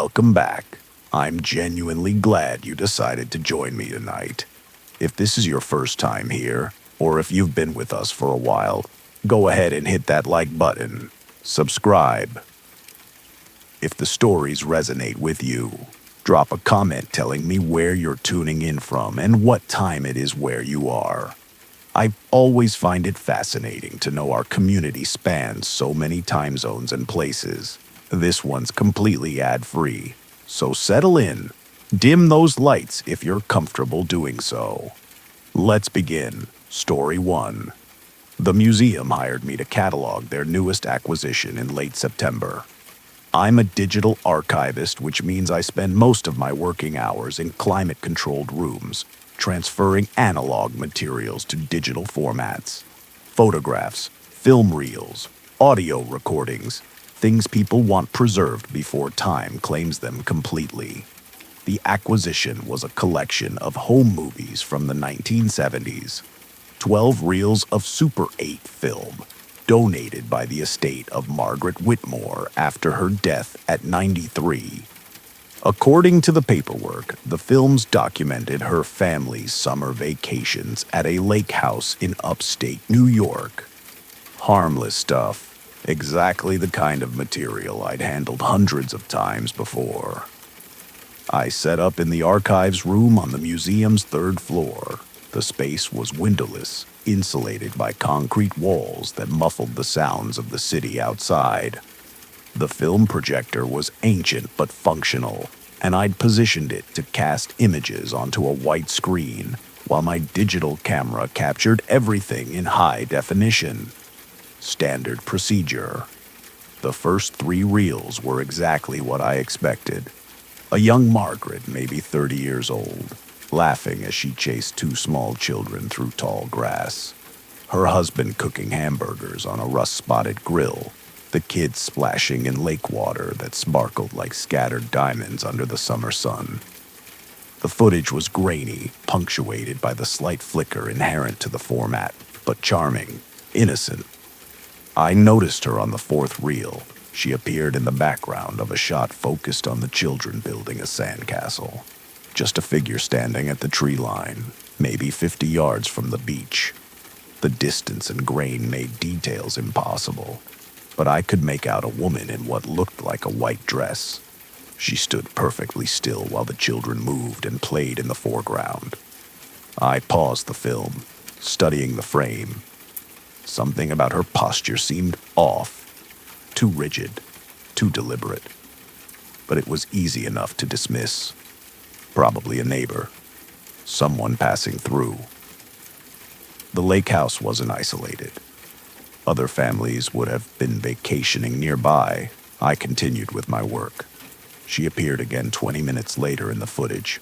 Welcome back. I'm genuinely glad you decided to join me tonight. If this is your first time here, or if you've been with us for a while, go ahead and hit that like button. Subscribe. If the stories resonate with you, drop a comment telling me where you're tuning in from and what time it is where you are. I always find it fascinating to know our community spans so many time zones and places. This one's completely ad-free, so settle in. Dim those lights if you're comfortable doing so. Let's begin. Story 1. The museum hired me to catalog their newest acquisition in late September. I'm a digital archivist, which means I spend most of my working hours in climate-controlled rooms, transferring analog materials to digital formats. Photographs, film reels, audio recordings, things people want preserved before time claims them completely. The acquisition was a collection of home movies from the 1970s, 12 reels of Super 8 film, donated by the estate of Margaret Whitmore after her death at 93. According to the paperwork, the films documented her family's summer vacations at a lake house in upstate New York. Harmless stuff. Exactly the kind of material I'd handled hundreds of times before. I set up in the archives room on the museum's third floor. The space was windowless, insulated by concrete walls that muffled the sounds of the city outside. The film projector was ancient but functional, and I'd positioned it to cast images onto a white screen, while my digital camera captured everything in high definition. Standard procedure. The first 3 reels were exactly what I expected. A young Margaret, maybe 30 years old, laughing as she chased 2 small children through tall grass. Her husband cooking hamburgers on a rust-spotted grill, the kids splashing in lake water that sparkled like scattered diamonds under the summer sun. The footage was grainy, punctuated by the slight flicker inherent to the format, but charming, innocent. I noticed her on the 4th reel. She appeared in the background of a shot focused on the children building a sandcastle. Just a figure standing at the tree line, maybe 50 yards from the beach. The distance and grain made details impossible, but I could make out a woman in what looked like a white dress. She stood perfectly still while the children moved and played in the foreground. I paused the film, studying the frame. Something about her posture seemed off, too rigid, too deliberate. But it was easy enough to dismiss. Probably a neighbor, someone passing through. The lake house wasn't isolated. Other families would have been vacationing nearby. I continued with my work. She appeared again 20 minutes later in the footage,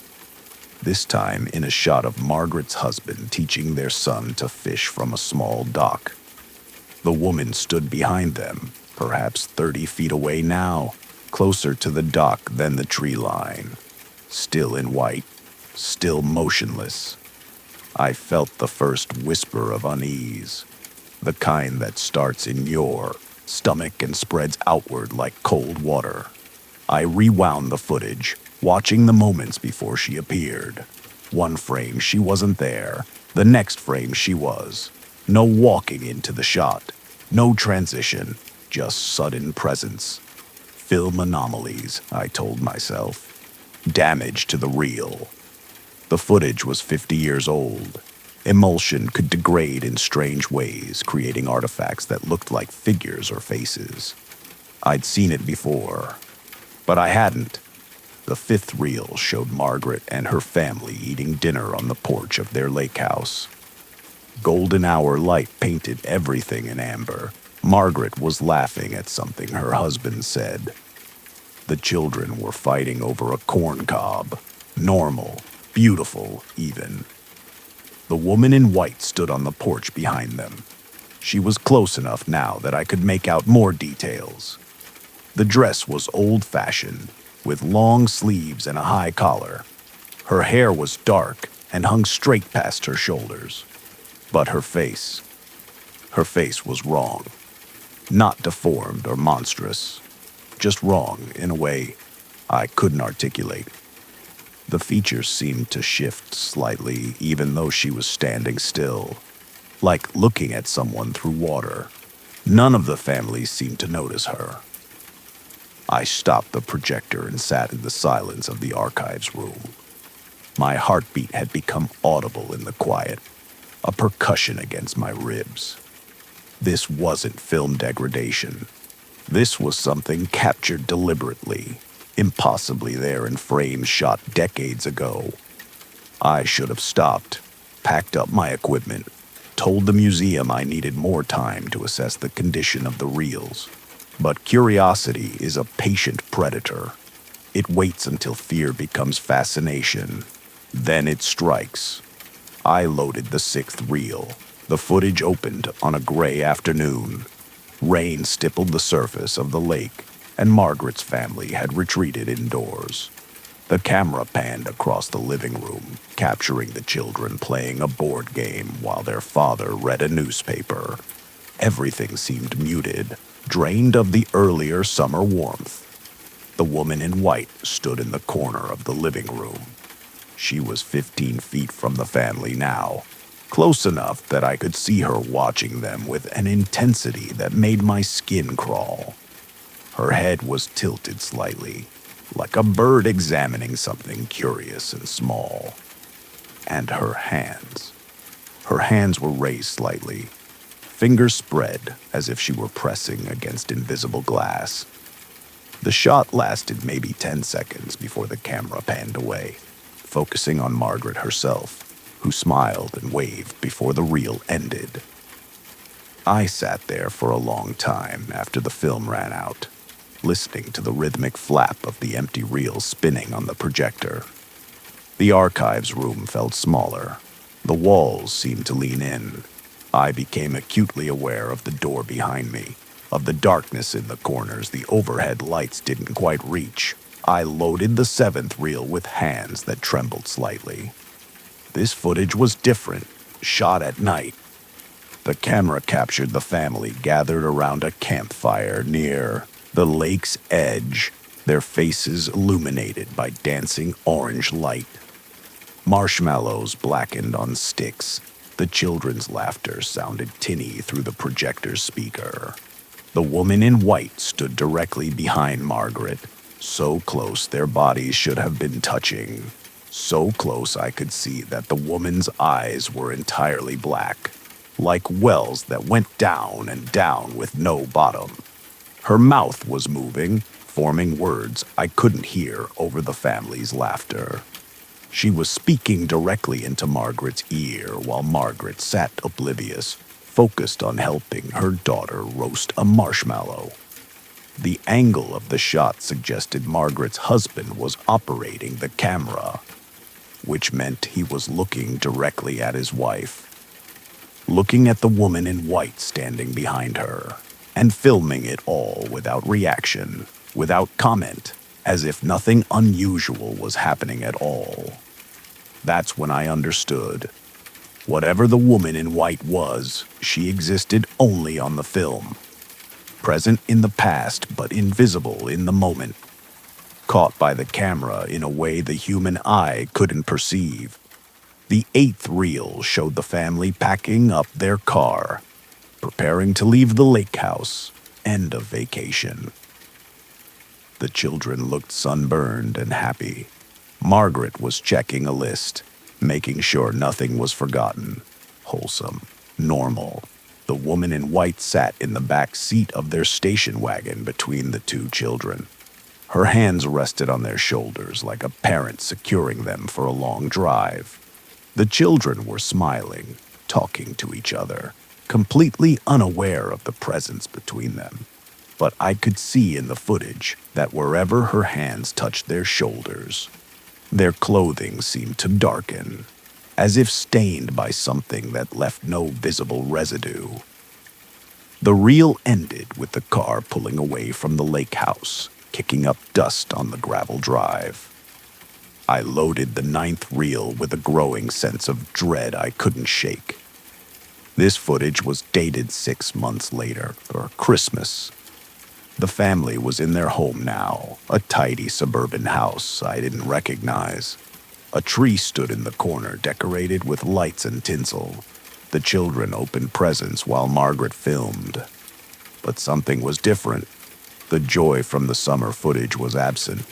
this time in a shot of Margaret's husband teaching their son to fish from a small dock. The woman stood behind them, perhaps 30 feet away now, closer to the dock than the tree line. Still in white, still motionless. I felt the first whisper of unease, the kind that starts in your stomach and spreads outward like cold water. I rewound the footage, watching the moments before she appeared. One frame she wasn't there, the next frame she was. No walking into the shot, no transition, just sudden presence. Film anomalies, I told myself. Damage to the reel. The footage was 50 years old. Emulsion could degrade in strange ways, creating artifacts that looked like figures or faces. I'd seen it before, but I hadn't. The 5th reel showed Margaret and her family eating dinner on the porch of their lake house. Golden hour light painted everything in amber. Margaret was laughing at something her husband said. The children were fighting over a corn cob. Normal, beautiful, even. The woman in white stood on the porch behind them. She was close enough now that I could make out more details. The dress was old-fashioned, with long sleeves and a high collar. Her hair was dark and hung straight past her shoulders. But her face was wrong. Not deformed or monstrous, just wrong in a way I couldn't articulate. The features seemed to shift slightly, even though she was standing still, like looking at someone through water. None of the family seemed to notice her. I stopped the projector and sat in the silence of the archives room. My heartbeat had become audible in the quiet, a percussion against my ribs. This wasn't film degradation. This was something captured deliberately, impossibly there in frames shot decades ago. I should have stopped, packed up my equipment, told the museum I needed more time to assess the condition of the reels. But curiosity is a patient predator. It waits until fear becomes fascination. Then it strikes. I loaded the sixth reel. The footage opened on a gray afternoon. Rain stippled the surface of the lake, and Margaret's family had retreated indoors. The camera panned across the living room, capturing the children playing a board game while their father read a newspaper. Everything seemed muted, drained of the earlier summer warmth. The woman in white stood in the corner of the living room. She was 15 feet from the family now, close enough that I could see her watching them with an intensity that made my skin crawl. Her head was tilted slightly, like a bird examining something curious and small. And her hands. Her hands were raised slightly, fingers spread as if she were pressing against invisible glass. The shot lasted maybe 10 seconds before the camera panned away, focusing on Margaret herself, who smiled and waved before the reel ended. I sat there for a long time after the film ran out, listening to the rhythmic flap of the empty reel spinning on the projector. The archives room felt smaller. The walls seemed to lean in. I became acutely aware of the door behind me, of the darkness in the corners the overhead lights didn't quite reach. I loaded the seventh reel with hands that trembled slightly. This footage was different, shot at night. The camera captured the family gathered around a campfire near the lake's edge, their faces illuminated by dancing orange light. Marshmallows blackened on sticks. The children's laughter sounded tinny through the projector's speaker. The woman in white stood directly behind Margaret, so close their bodies should have been touching. So close I could see that the woman's eyes were entirely black, like wells that went down and down with no bottom. Her mouth was moving, forming words I couldn't hear over the family's laughter. She was speaking directly into Margaret's ear while Margaret sat oblivious, focused on helping her daughter roast a marshmallow. The angle of the shot suggested Margaret's husband was operating the camera, which meant he was looking directly at his wife, looking at the woman in white standing behind her, and filming it all without reaction, without comment, as if nothing unusual was happening at all. That's when I understood. Whatever the woman in white was, she existed only on the film, present in the past but invisible in the moment, caught by the camera in a way the human eye couldn't perceive. The eighth reel showed the family packing up their car, preparing to leave the lake house. End of vacation. The children looked sunburned and happy. Margaret was checking a list, making sure nothing was forgotten. Wholesome, normal. The woman in white sat in the back seat of their station wagon between the two children. Her hands rested on their shoulders like a parent securing them for a long drive. The children were smiling, talking to each other, completely unaware of the presence between them. But I could see in the footage that wherever her hands touched their shoulders, their clothing seemed to darken, as if stained by something that left no visible residue. The reel ended with the car pulling away from the lake house, kicking up dust on the gravel drive. I loaded the ninth reel with a growing sense of dread I couldn't shake. This footage was dated 6 months later, for Christmas. The family was in their home now, a tidy suburban house I didn't recognize. A tree stood in the corner, decorated with lights and tinsel. The children opened presents while Margaret filmed. But something was different. The joy from the summer footage was absent.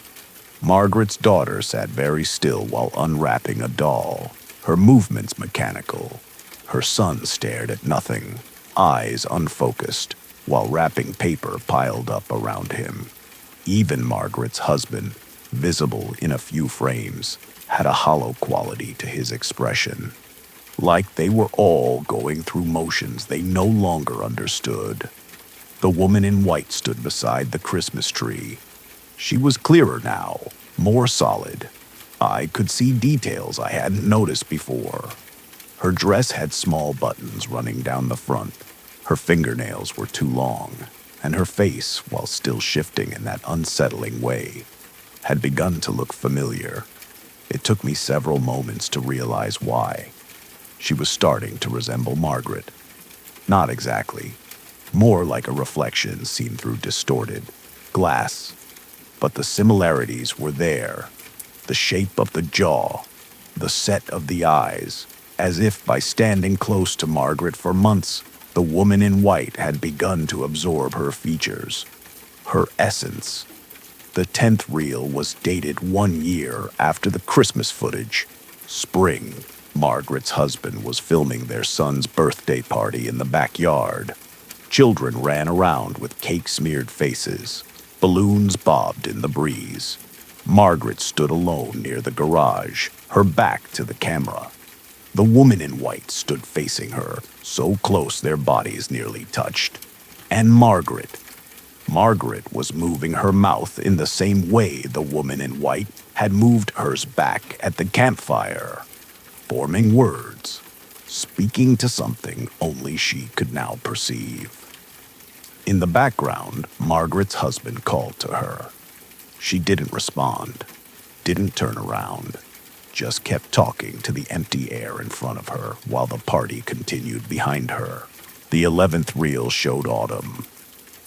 Margaret's daughter sat very still while unwrapping a doll, her movements mechanical. Her son stared at nothing, eyes unfocused, while wrapping paper piled up around him. Even Margaret's husband, visible in a few frames, had a hollow quality to his expression, like they were all going through motions they no longer understood. The woman in white stood beside the Christmas tree. She was clearer now, more solid. I could see details I hadn't noticed before. Her dress had small buttons running down the front. Her fingernails were too long, and her face, while still shifting in that unsettling way, had begun to look familiar. It took me several moments to realize why. She was starting to resemble Margaret. Not exactly. More like a reflection seen through distorted glass. But the similarities were there. The shape of the jaw, the set of the eyes, as if by standing close to Margaret for months, the woman in white had begun to absorb her features, her essence. The 10th reel was dated 1 year after the Christmas footage. Spring. Margaret's husband was filming their son's birthday party in the backyard. Children ran around with cake-smeared faces. Balloons bobbed in the breeze. Margaret stood alone near the garage, her back to the camera. The woman in white stood facing her, so close their bodies nearly touched. And Margaret was moving her mouth in the same way the woman in white had moved hers back at the campfire, forming words, speaking to something only she could now perceive. In the background, Margaret's husband called to her. She didn't respond, didn't turn around, just kept talking to the empty air in front of her while the party continued behind her. The 11th reel showed autumn.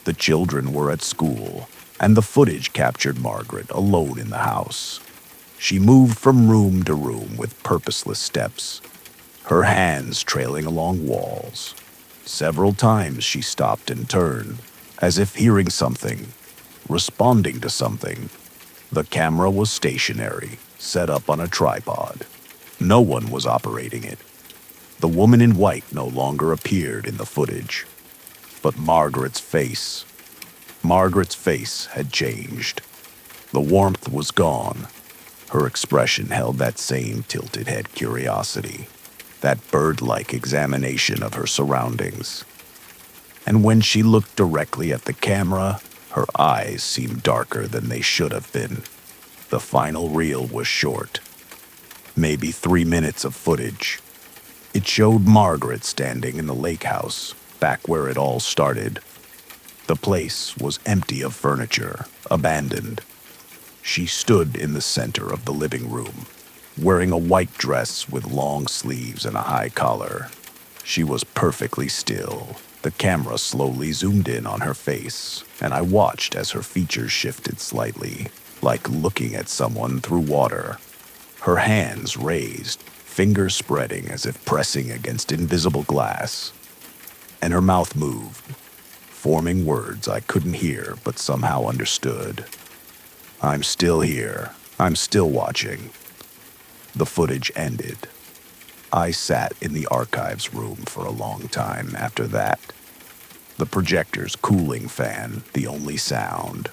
The children were at school, and the footage captured Margaret alone in the house. She moved from room to room with purposeless steps, her hands trailing along walls. Several times she stopped and turned, as if hearing something, responding to something. The camera was stationary, set up on a tripod. No one was operating it. The woman in white no longer appeared in the footage. But Margaret's face had changed. The warmth was gone. Her expression held that same tilted head curiosity, that bird-like examination of her surroundings. And when she looked directly at the camera, her eyes seemed darker than they should have been. The final reel was short, maybe 3 minutes of footage. It showed Margaret standing in the lake house, back where it all started. The place was empty of furniture, abandoned. She stood in the center of the living room, wearing a white dress with long sleeves and a high collar. She was perfectly still. The camera slowly zoomed in on her face, and I watched as her features shifted slightly, like looking at someone through water. Her hands raised, fingers spreading as if pressing against invisible glass. And her mouth moved, forming words I couldn't hear but somehow understood. I'm still here. I'm still watching. The footage ended. I sat in the archives room for a long time after that. The projector's cooling fan, the only sound.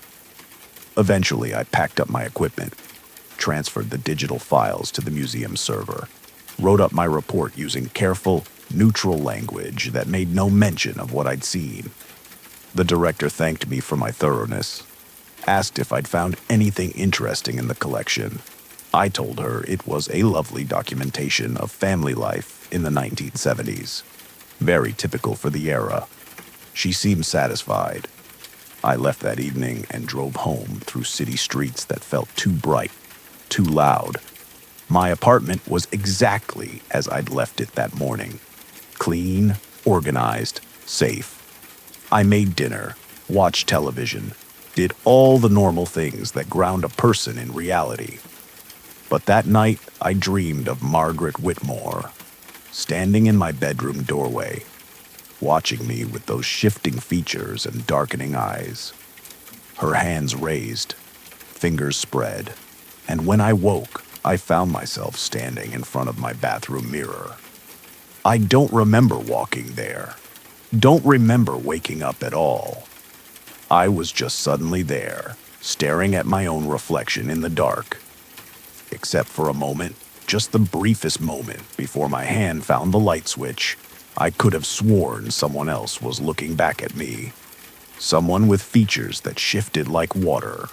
Eventually, I packed up my equipment, transferred the digital files to the museum server, wrote up my report using careful, neutral language that made no mention of what I'd seen. The director thanked me for my thoroughness, asked if I'd found anything interesting in the collection. I told her it was a lovely documentation of family life in the 1970s, very typical for the era. She seemed satisfied. I left that evening and drove home through city streets that felt too bright, too loud. My apartment was exactly as I'd left it that morning. Clean, organized, safe. I made dinner, watched television, did all the normal things that ground a person in reality. But that night, I dreamed of Margaret Whitmore, standing in my bedroom doorway, watching me with those shifting features and darkening eyes. Her hands raised, fingers spread, and when I woke, I found myself standing in front of my bathroom mirror. I don't remember walking there. Don't remember waking up at all. I was just suddenly there, staring at my own reflection in the dark. Except for a moment, just the briefest moment before my hand found the light switch, I could have sworn someone else was looking back at me. Someone with features that shifted like water.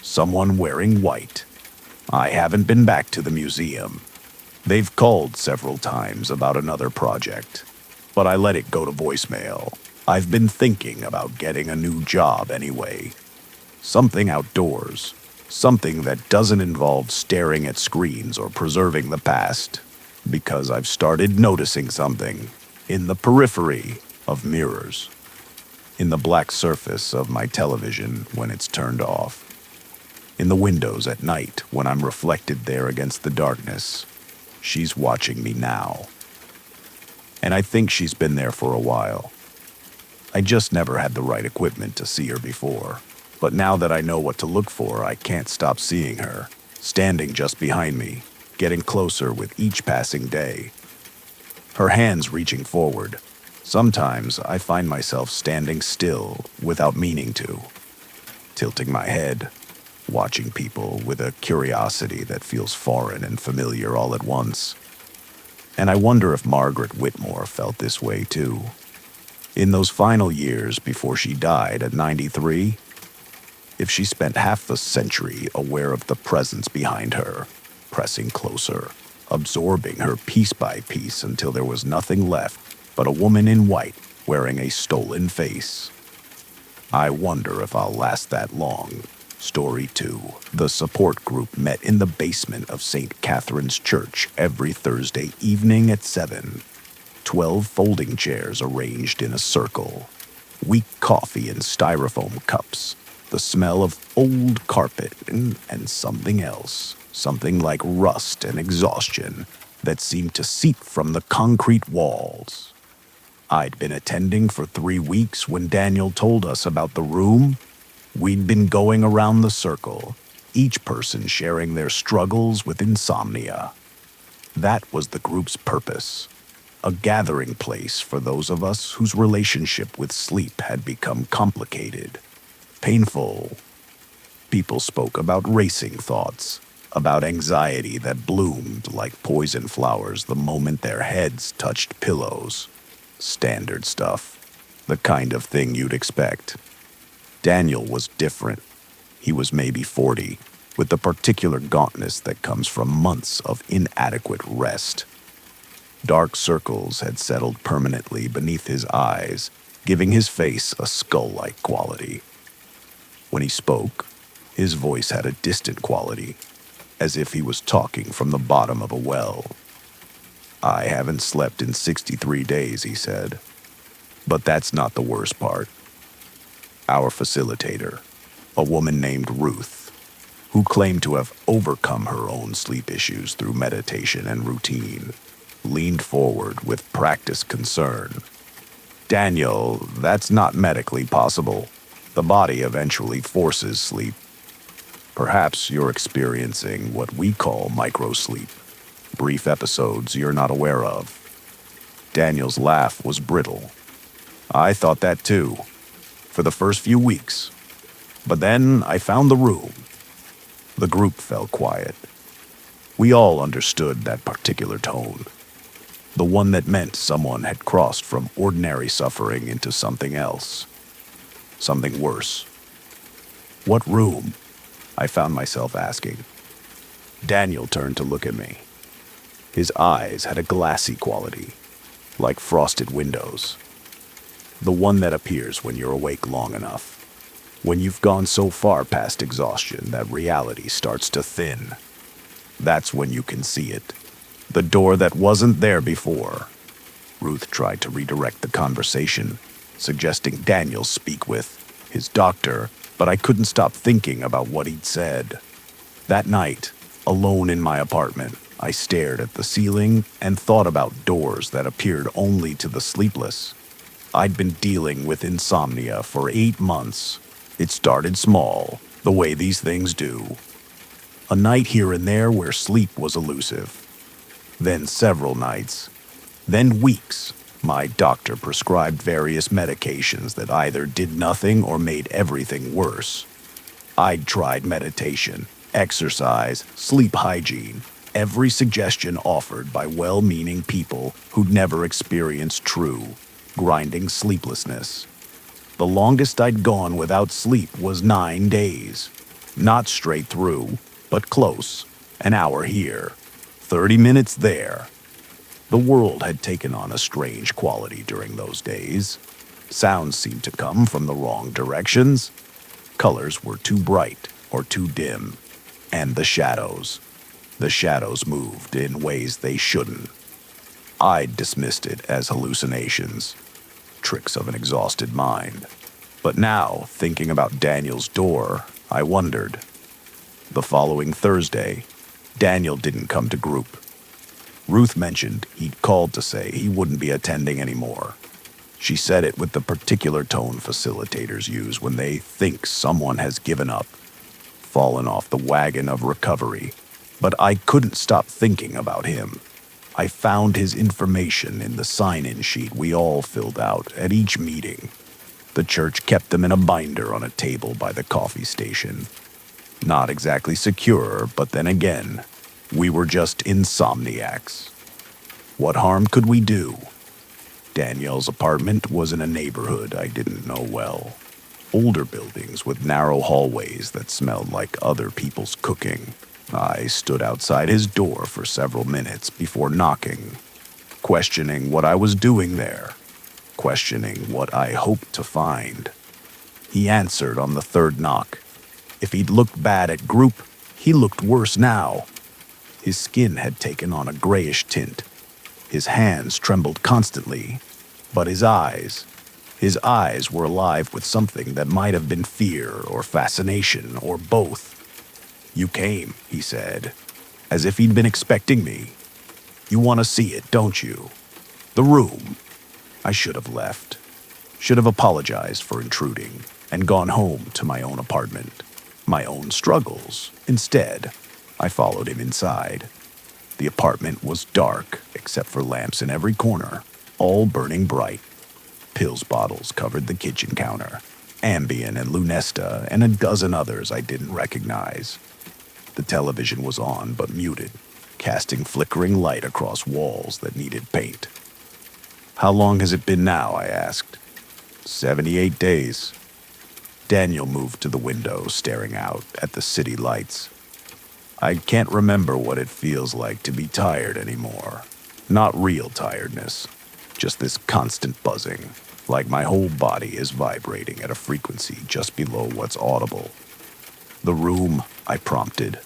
Someone wearing white. I haven't been back to the museum. They've called several times about another project, but I let it go to voicemail. I've been thinking about getting a new job anyway. Something outdoors. Something that doesn't involve staring at screens or preserving the past. Because I've started noticing something in the periphery of mirrors. In the black surface of my television when it's turned off. In the windows at night when I'm reflected there against the darkness. She's watching me now. And I think she's been there for a while. I just never had the right equipment to see her before. But now that I know what to look for, I can't stop seeing her, standing just behind me, getting closer with each passing day. Her hands reaching forward. Sometimes I find myself standing still without meaning to, tilting my head, watching people with a curiosity that feels foreign and familiar all at once. And I wonder if Margaret Whitmore felt this way too. In those final years before she died at 93, if she spent half the century aware of the presence behind her, pressing closer, absorbing her piece by piece until there was nothing left but a woman in white wearing a stolen face. I wonder if I'll last that long. Story 2. The support group met in the basement of St. Catherine's Church every Thursday evening at 7. 12 folding chairs arranged in a circle. Weak coffee in styrofoam cups. The smell of old carpet and something else. Something like rust and exhaustion that seemed to seep from the concrete walls. I'd been attending for 3 weeks when Daniel told us about the room. We'd been going around the circle, each person sharing their struggles with insomnia. That was the group's purpose. A gathering place for those of us whose relationship with sleep had become complicated, painful. People spoke about racing thoughts, about anxiety that bloomed like poison flowers the moment their heads touched pillows. Standard stuff, the kind of thing you'd expect. Daniel was different. He was maybe 40, with the particular gauntness that comes from months of inadequate rest. Dark circles had settled permanently beneath his eyes, giving his face a skull-like quality. When he spoke, his voice had a distant quality, as if he was talking from the bottom of a well. I haven't slept in 63 days, he said. But that's not the worst part. Our facilitator, a woman named Ruth, who claimed to have overcome her own sleep issues through meditation and routine, leaned forward with practiced concern. Daniel, that's not medically possible. The body eventually forces sleep. Perhaps you're experiencing what we call microsleep, brief episodes you're not aware of. Daniel's laugh was brittle. I thought that too, for the first few weeks. But then I found the room. The group fell quiet. We all understood that particular tone. The one that meant someone had crossed from ordinary suffering into something else. Something worse. What room? I found myself asking. Daniel turned to look at me. His eyes had a glassy quality, like frosted windows. The one that appears when you're awake long enough. When you've gone so far past exhaustion that reality starts to thin. That's when you can see it. The door that wasn't there before. Ruth tried to redirect the conversation, suggesting Daniel speak with his doctor, but I couldn't stop thinking about what he'd said. That night, alone in my apartment, I stared at the ceiling and thought about doors that appeared only to the sleepless. I'd been dealing with insomnia for 8 months. It started small, the way these things do. A night here and there where sleep was elusive. Then several nights. Then weeks. My doctor prescribed various medications that either did nothing or made everything worse. I'd tried meditation, exercise, sleep hygiene, every suggestion offered by well-meaning people who'd never experienced true, grinding sleeplessness. The longest I'd gone without sleep was 9 days. Not straight through, but close. An hour here, 30 minutes there. The world had taken on a strange quality during those days. Sounds seemed to come from the wrong directions. Colors were too bright or too dim. And the shadows. The shadows moved in ways they shouldn't. I'd dismissed it as hallucinations, tricks of an exhausted mind. But now, thinking about Daniel's door, I wondered. The following Thursday, Daniel didn't come to group. Ruth mentioned he'd called to say he wouldn't be attending anymore. She said it with the particular tone facilitators use when they think someone has given up, fallen off the wagon of recovery. But I couldn't stop thinking about him. I found his information in the sign-in sheet we all filled out at each meeting. The church kept them in a binder on a table by the coffee station. Not exactly secure, but then again, we were just insomniacs. What harm could we do? Danielle's apartment was in a neighborhood I didn't know well. Older buildings with narrow hallways that smelled like other people's cooking. I stood outside his door for several minutes before knocking, questioning what I was doing there, questioning what I hoped to find. He answered on the third knock. If he'd looked bad at group, he looked worse now. His skin had taken on a grayish tint. His hands trembled constantly, but his eyes were alive with something that might have been fear or fascination or both. "You came," he said, as if he'd been expecting me. "You want to see it, don't you? The room." I should have left. Should have apologized for intruding and gone home to my own apartment, my own struggles. Instead, I followed him inside. The apartment was dark, except for lamps in every corner, all burning bright. Pills bottles covered the kitchen counter, Ambien and Lunesta, and a dozen others I didn't recognize. The television was on but muted, casting flickering light across walls that needed paint. "How long has it been now?" I asked. 78 days. Daniel moved to the window, staring out at the city lights. "I can't remember what it feels like to be tired anymore. Not real tiredness, just this constant buzzing, like my whole body is vibrating at a frequency just below what's audible." "The room," I prompted.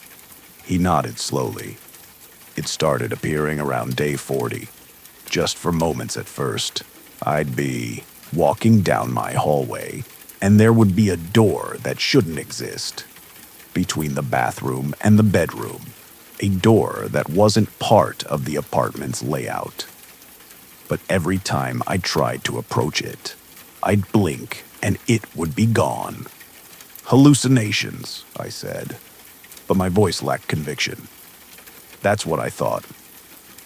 He nodded slowly. It started appearing around day 40. Just for moments at first. I'd be walking down my hallway, and there would be a door that shouldn't exist. Between the bathroom and the bedroom. A door that wasn't part of the apartment's layout. But every time I tried to approach it, I'd blink and it would be gone. "Hallucinations," I said, but my voice lacked conviction. That's what I thought.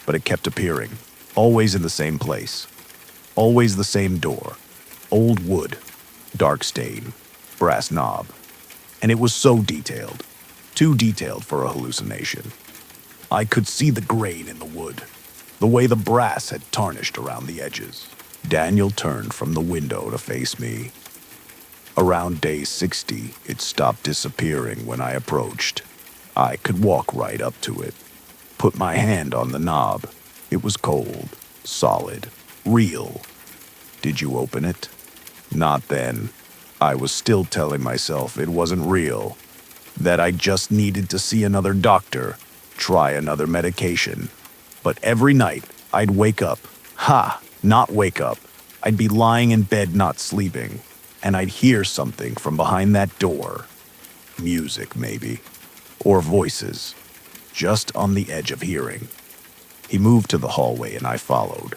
But it kept appearing, always in the same place. Always the same door. Old wood, dark stain, brass knob. And it was so detailed. Too detailed for a hallucination. I could see the grain in the wood, the way the brass had tarnished around the edges. Daniel turned from the window to face me. Around day 60, it stopped disappearing when I approached. I could walk right up to it, put my hand on the knob. It was cold, solid, real. "Did you open it?" "Not then." I was still telling myself it wasn't real, that I just needed to see another doctor, try another medication. But every night, I'd wake up. Not wake up. I'd be lying in bed not sleeping, and I'd hear something from behind that door. Music, maybe. Or voices. Just on the edge of hearing. He moved to the hallway and I followed.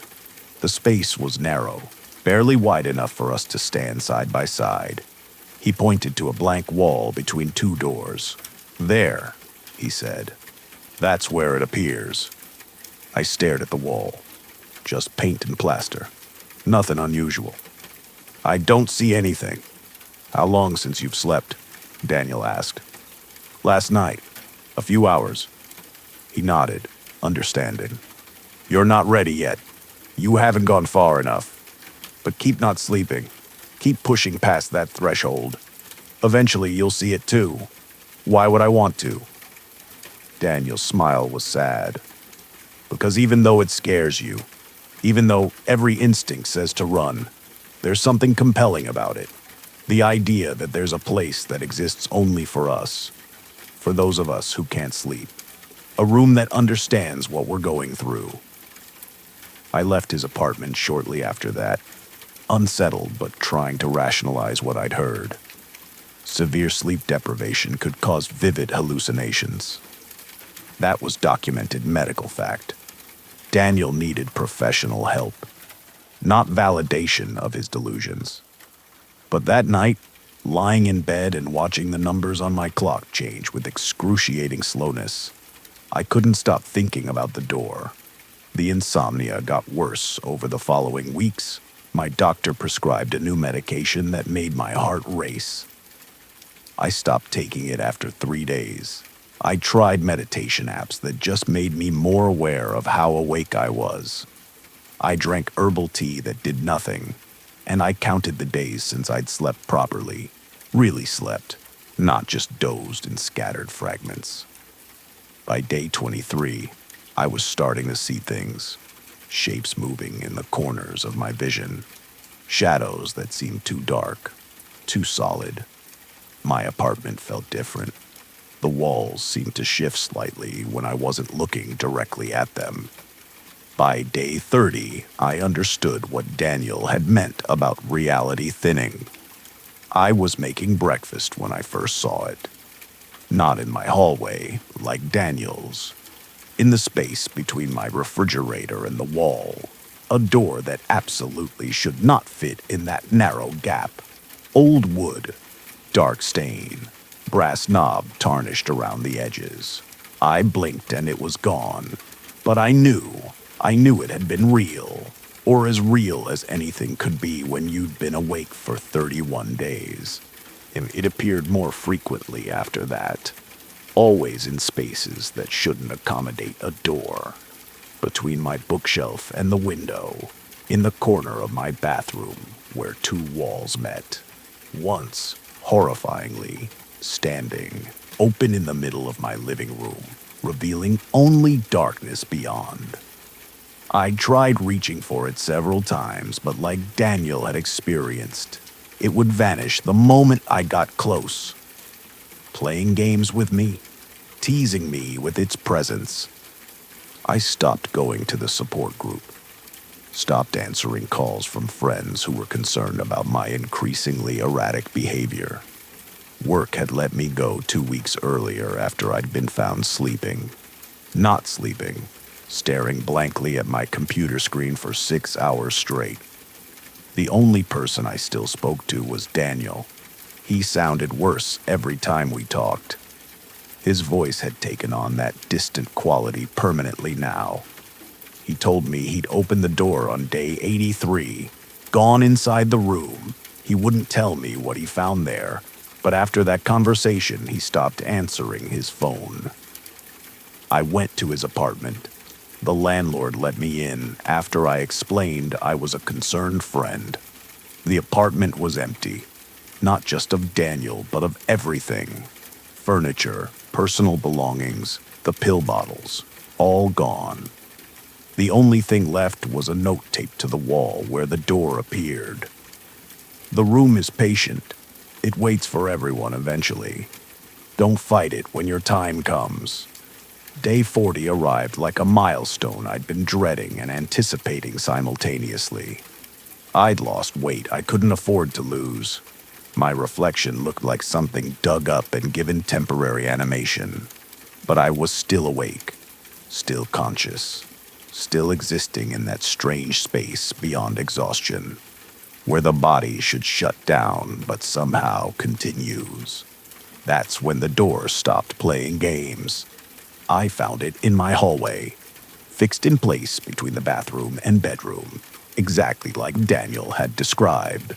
The space was narrow, barely wide enough for us to stand side by side. He pointed to a blank wall between two doors. "There," he said. "That's where it appears." I stared at the wall. Just paint and plaster. Nothing unusual. "I don't see anything." "How long since you've slept?" Daniel asked. "Last night. A few hours." He nodded, understanding. "You're not ready yet. You haven't gone far enough. But keep not sleeping. Keep pushing past that threshold. Eventually you'll see it too. Why would I want to?" Daniel's smile was sad. "Because even though it scares you, even though every instinct says to run, there's something compelling about it. The idea that there's a place that exists only for us. For those of us who can't sleep. A room that understands what we're going through." I left his apartment shortly after that, unsettled but trying to rationalize what I'd heard. Severe sleep deprivation could cause vivid hallucinations. That was documented medical fact. Daniel needed professional help, not validation of his delusions. But that night, lying in bed and watching the numbers on my clock change with excruciating slowness, I couldn't stop thinking about the door. The insomnia got worse over the following weeks. My doctor prescribed a new medication that made my heart race. I stopped taking it after 3 days. I tried meditation apps that just made me more aware of how awake I was. I drank herbal tea that did nothing, and I counted the days since I'd slept properly. Really slept, not just dozed in scattered fragments. By day 23, I was starting to see things. Shapes moving in the corners of my vision. Shadows that seemed too dark, too solid. My apartment felt different. The walls seemed to shift slightly when I wasn't looking directly at them. By day 30, I understood what Daniel had meant about reality thinning. I was making breakfast when I first saw it. Not in my hallway, like Daniel's. In the space between my refrigerator and the wall. A door that absolutely should not fit in that narrow gap. Old wood. Dark stain. Brass knob tarnished around the edges. I blinked and it was gone. But I knew it had been real. Or as real as anything could be when you'd been awake for 31 days. It appeared more frequently after that. Always in spaces that shouldn't accommodate a door. Between my bookshelf and the window. In the corner of my bathroom where two walls met. Once, horrifyingly, standing, open in the middle of my living room, revealing only darkness beyond. I tried reaching for it several times, but like Daniel had experienced, it would vanish the moment I got close. Playing games with me, teasing me with its presence. I stopped going to the support group. Stopped answering calls from friends who were concerned about my increasingly erratic behavior. Work had let me go 2 weeks earlier after I'd been found sleeping. Not sleeping, staring blankly at my computer screen for 6 hours straight. The only person I still spoke to was Daniel. He sounded worse every time we talked. His voice had taken on that distant quality permanently now. He told me he'd opened the door on day 83, gone inside the room. He wouldn't tell me what he found there, but after that conversation, he stopped answering his phone. I went to his apartment. The landlord let me in after I explained I was a concerned friend. The apartment was empty, not just of Daniel, but of everything. Furniture, personal belongings, the pill bottles, all gone. The only thing left was a note taped to the wall where the door appeared. The room is patient. It waits for everyone eventually. Don't fight it when your time comes. Day 40 arrived like a milestone I'd been dreading and anticipating simultaneously. I'd lost weight I couldn't afford to lose. My reflection looked like something dug up and given temporary animation. But I was still awake, still conscious, still existing in that strange space beyond exhaustion, where the body should shut down but somehow continues. That's when the door stopped playing games. I found it in my hallway, fixed in place between the bathroom and bedroom, exactly like Daniel had described.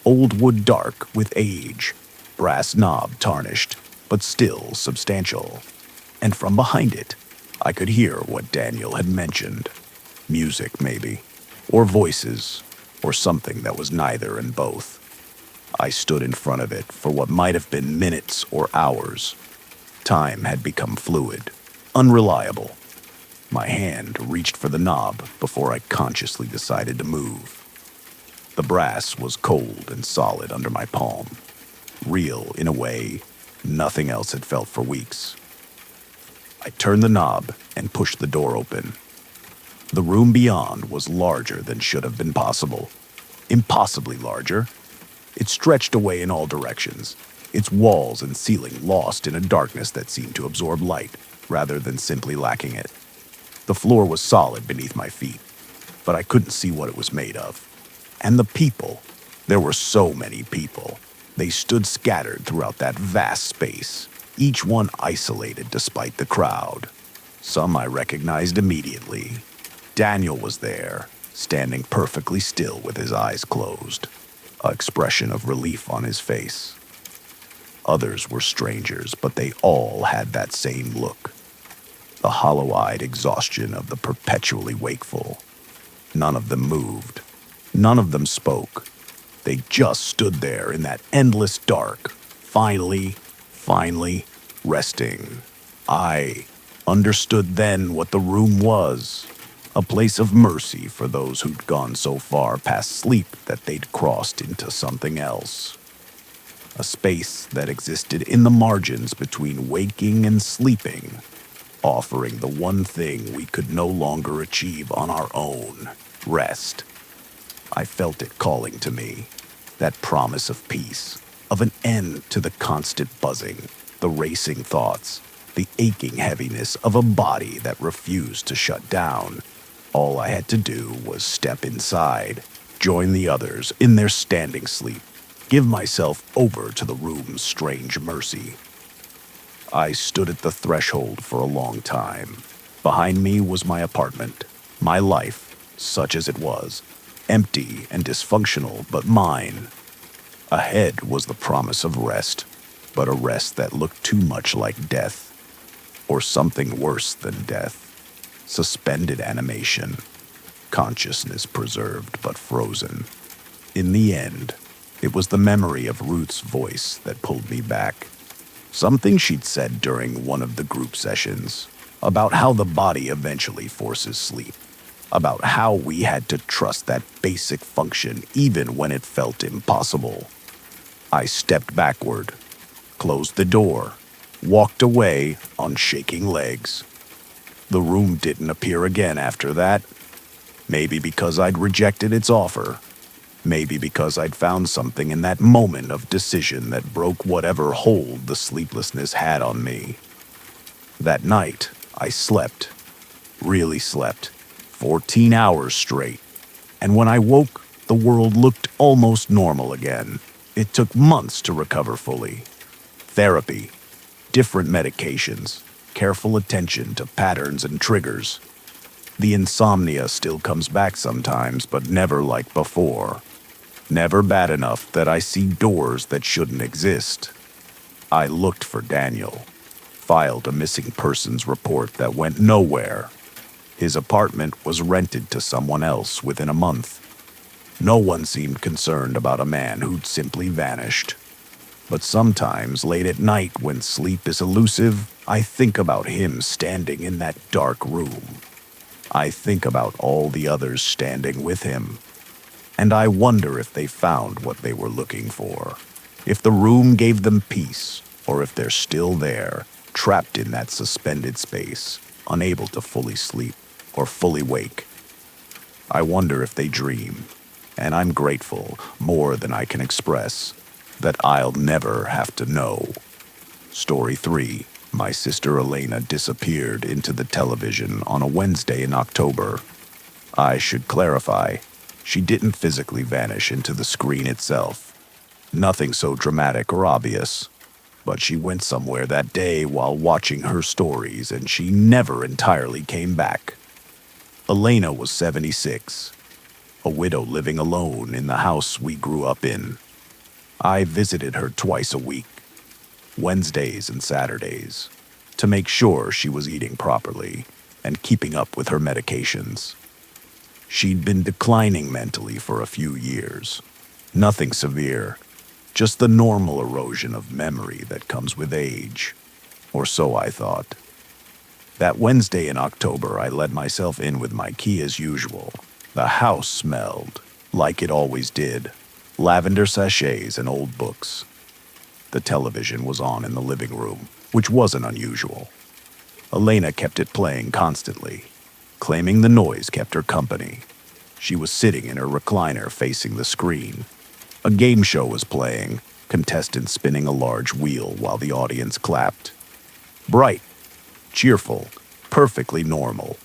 Old wood dark with age, brass knob tarnished, but still substantial. And from behind it, I could hear what Daniel had mentioned. Music, maybe, or voices, or something that was neither and both. I stood in front of it for what might have been minutes or hours. Time had become fluid, unreliable. My hand reached for the knob before I consciously decided to move. The brass was cold and solid under my palm. Real, in a way, nothing else had felt for weeks. I turned the knob and pushed the door open. The room beyond was larger than should have been possible. Impossibly larger. It stretched away in all directions, its walls and ceiling lost in a darkness that seemed to absorb light rather than simply lacking it. The floor was solid beneath my feet, but I couldn't see what it was made of. And the people, there were so many people. They stood scattered throughout that vast space, each one isolated despite the crowd. Some I recognized immediately. Daniel was there, standing perfectly still with his eyes closed, an expression of relief on his face. Others were strangers, but they all had that same look, the hollow-eyed exhaustion of the perpetually wakeful. None of them moved. None of them spoke. They just stood there in that endless dark, finally resting. I understood then what the room was. A place of mercy for those who'd gone so far past sleep that they'd crossed into something else. A space that existed in the margins between waking and sleeping, offering the one thing we could no longer achieve on our own, rest. I felt it calling to me, that promise of peace, of an end to the constant buzzing, the racing thoughts, the aching heaviness of a body that refused to shut down. All I had to do was step inside, join the others in their standing sleep, give myself over to the room's strange mercy. I stood at the threshold for a long time. Behind me was my apartment, my life, such as it was, empty and dysfunctional, but mine. Ahead was the promise of rest, but a rest that looked too much like death, or something worse than death. Suspended animation, consciousness preserved but frozen. In the end, it was the memory of Ruth's voice that pulled me back. Something she'd said during one of the group sessions, about how the body eventually forces sleep, about how we had to trust that basic function even when it felt impossible. I stepped backward, closed the door, walked away on shaking legs. The room didn't appear again after that. Maybe because I'd rejected its offer. Maybe because I'd found something in that moment of decision that broke whatever hold the sleeplessness had on me. That night, I slept. Really slept. 14 hours straight. And when I woke, the world looked almost normal again. It took months to recover fully. Therapy, different medications, careful attention to patterns and triggers. The insomnia still comes back sometimes, but never like before. Never bad enough that I see doors that shouldn't exist. I looked for Daniel, filed a missing persons report that went nowhere. His apartment was rented to someone else within a month. No one seemed concerned about a man who'd simply vanished. But sometimes, late at night, when sleep is elusive, I think about him standing in that dark room. I think about all the others standing with him. And I wonder if they found what they were looking for. If the room gave them peace, or if they're still there, trapped in that suspended space, unable to fully sleep or fully wake. I wonder if they dream, and I'm grateful, more than I can express, that I'll never have to know. Story 3. My sister Elena disappeared into the television on a Wednesday in October. I should clarify, she didn't physically vanish into the screen itself. Nothing so dramatic or obvious. But she went somewhere that day while watching her stories, and she never entirely came back. Elena was 76, a widow living alone in the house we grew up in. I visited her twice a week, Wednesdays and Saturdays, to make sure she was eating properly and keeping up with her medications. She'd been declining mentally for a few years. Nothing severe, just the normal erosion of memory that comes with age. Or so I thought. That Wednesday in October, I let myself in with my key as usual. The house smelled, like it always did, lavender sachets and old books. The television was on in the living room, which wasn't unusual. Elena kept it playing constantly, claiming the noise kept her company. She was sitting in her recliner facing the screen. A game show was playing, contestants spinning a large wheel while the audience clapped. Bright, cheerful, perfectly normal.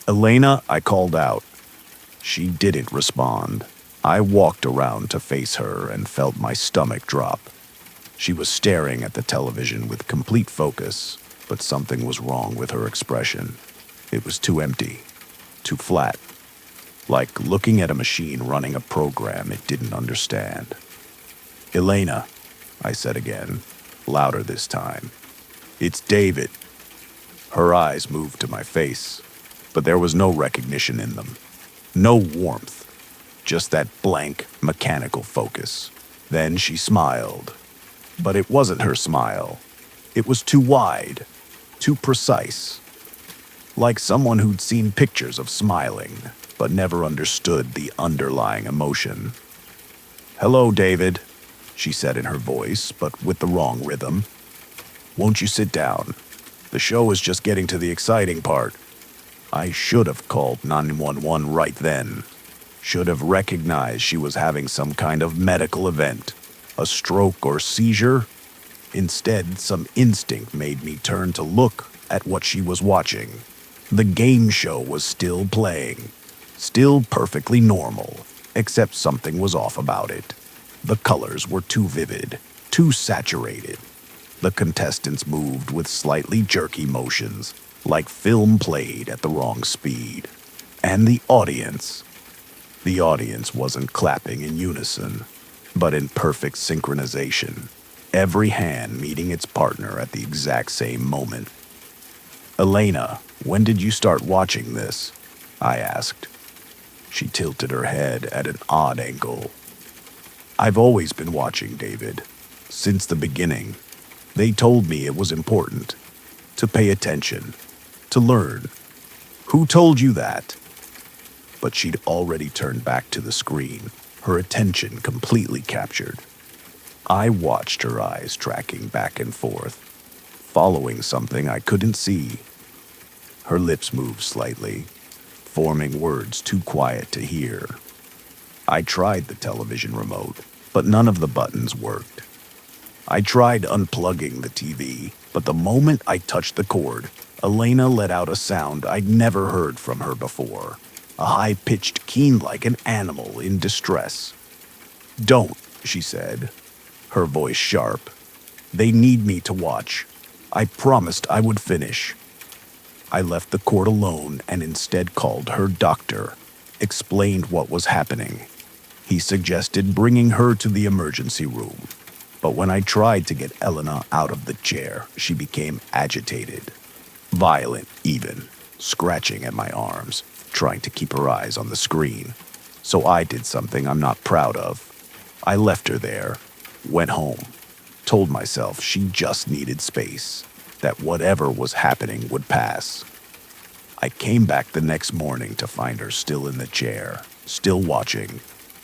"Elena," I called out. She didn't respond. I walked around to face her and felt my stomach drop. She was staring at the television with complete focus, but something was wrong with her expression. It was too empty, too flat. Like looking at a machine running a program it didn't understand. "Elena," I said again, louder this time. "It's David." Her eyes moved to my face, but there was no recognition in them. No warmth, just that blank, mechanical focus. Then she smiled. But it wasn't her smile. It was too wide, too precise. Like someone who'd seen pictures of smiling, but never understood the underlying emotion. "Hello, David," she said in her voice, but with the wrong rhythm. "Won't you sit down? The show is just getting to the exciting part." I should have called 911 right then. Should have recognized she was having some kind of medical event, a stroke or seizure. Instead, some instinct made me turn to look at what she was watching. The game show was still playing. Still perfectly normal, except something was off about it. The colors were too vivid, too saturated. The contestants moved with slightly jerky motions, like film played at the wrong speed. And the audience wasn't clapping in unison, but in perfect synchronization, every hand meeting its partner at the exact same moment. "Elena, when did you start watching this?" I asked. She tilted her head at an odd angle. "I've always been watching, David. Since the beginning. They told me it was important. To pay attention. To learn." "Who told you that?" But she'd already turned back to the screen, her attention completely captured. I watched her eyes tracking back and forth, following something I couldn't see. Her lips moved slightly, forming words too quiet to hear. I tried the television remote, but none of the buttons worked. I tried unplugging the TV, but the moment I touched the cord, Elena let out a sound I'd never heard from her before, a high-pitched keen like an animal in distress. "Don't," she said, her voice sharp. "They need me to watch. I promised I would finish." I left the court alone and instead called her doctor, explained what was happening. He suggested bringing her to the emergency room. But when I tried to get Elena out of the chair, she became agitated, violent even, scratching at my arms, trying to keep her eyes on the screen. So I did something I'm not proud of. I left her there, went home, told myself she just needed space, that whatever was happening would pass. I came back the next morning to find her still in the chair, still watching.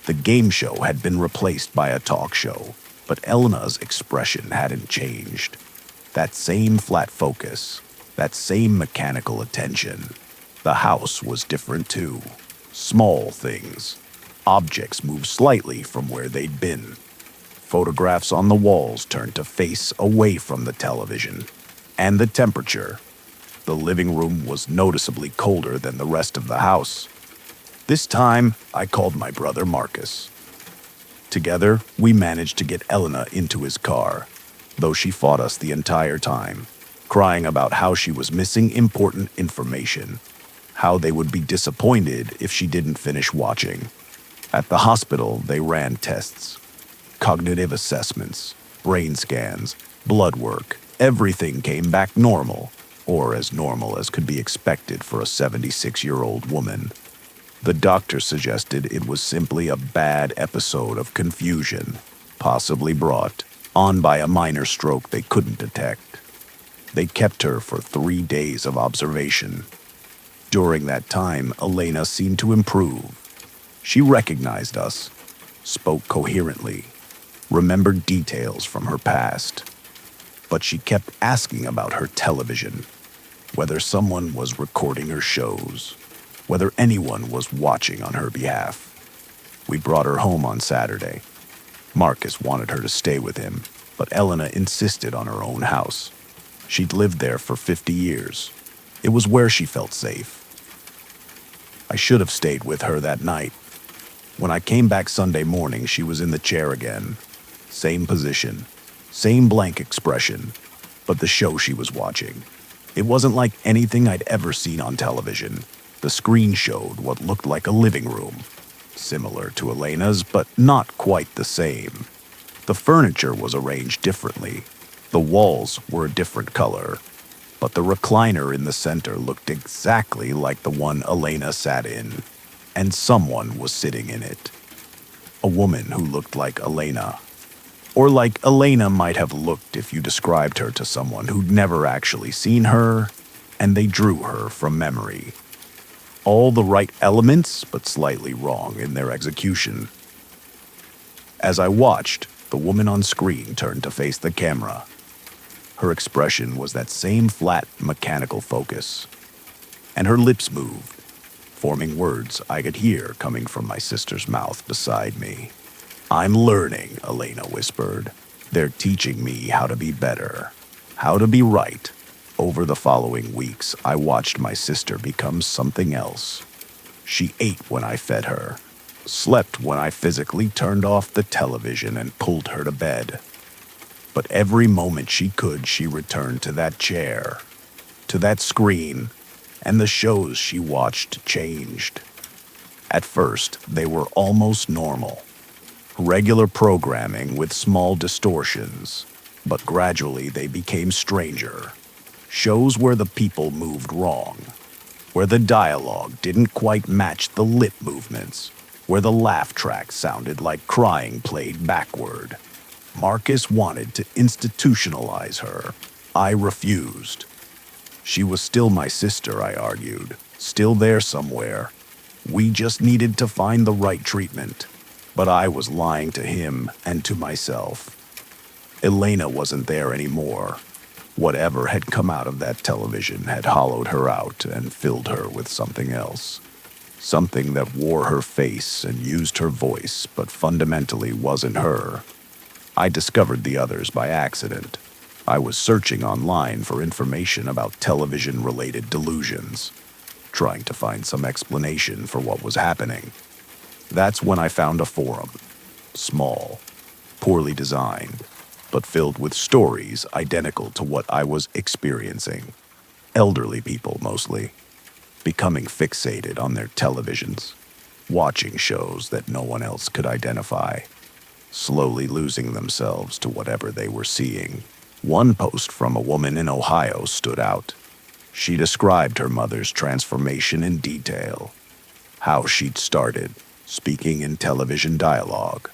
The game show had been replaced by a talk show, but Elena's expression hadn't changed. That same flat focus, that same mechanical attention. The house was different too. Small things. Objects moved slightly from where they'd been. Photographs on the walls turned to face away from the television. And the temperature. The living room was noticeably colder than the rest of the house. This time, I called my brother Marcus. Together, we managed to get Elena into his car, though she fought us the entire time, crying about how she was missing important information, how they would be disappointed if she didn't finish watching. At the hospital, they ran tests, cognitive assessments, brain scans, blood work. Everything came back normal, or as normal as could be expected for a 76-year-old woman. The doctor suggested it was simply a bad episode of confusion, possibly brought on by a minor stroke they couldn't detect. They kept her for 3 days of observation. During that time, Elena seemed to improve. She recognized us, spoke coherently, remembered details from her past. But she kept asking about her television, whether someone was recording her shows, whether anyone was watching on her behalf. We brought her home on Saturday. Marcus wanted her to stay with him, but Elena insisted on her own house. She'd lived there for 50 years. It was where she felt safe. I should have stayed with her that night. When I came back Sunday morning, she was in the chair again. Same position, same blank expression, but the show she was watching. It wasn't like anything I'd ever seen on television. The screen showed what looked like a living room, similar to Elena's, but not quite the same. The furniture was arranged differently. The walls were a different color, but the recliner in the center looked exactly like the one Elena sat in, and someone was sitting in it. A woman who looked like Elena, or like Elena might have looked if you described her to someone who'd never actually seen her, and they drew her from memory. All the right elements, but slightly wrong in their execution. As I watched, the woman on screen turned to face the camera. Her expression was that same flat, mechanical focus. And her lips moved, forming words I could hear coming from my sister's mouth beside me. "I'm learning," Elena whispered. "They're teaching me how to be better, how to be right." Over the following weeks, I watched my sister become something else. She ate when I fed her, slept when I physically turned off the television and pulled her to bed. But every moment she could, she returned to that chair, to that screen, and the shows she watched changed. At first, they were almost normal. Regular programming with small distortions, but gradually they became stranger. Shows where the people moved wrong, where the dialogue didn't quite match the lip movements, where the laugh track sounded like crying played backward. Marcus wanted to institutionalize her. I refused. She was still my sister, I argued, still there somewhere. We just needed to find the right treatment. But I was lying to him and to myself. Elena wasn't there anymore. Whatever had come out of that television had hollowed her out and filled her with something else. Something that wore her face and used her voice, but fundamentally wasn't her. I discovered the others by accident. I was searching online for information about television-related delusions, trying to find some explanation for what was happening. That's when I found a forum. Small, poorly designed, but filled with stories identical to what I was experiencing. Elderly people, mostly, becoming fixated on their televisions, watching shows that no one else could identify, slowly losing themselves to whatever they were seeing. One post from a woman in Ohio stood out. She described her mother's transformation in detail, how she'd started speaking in television dialogue,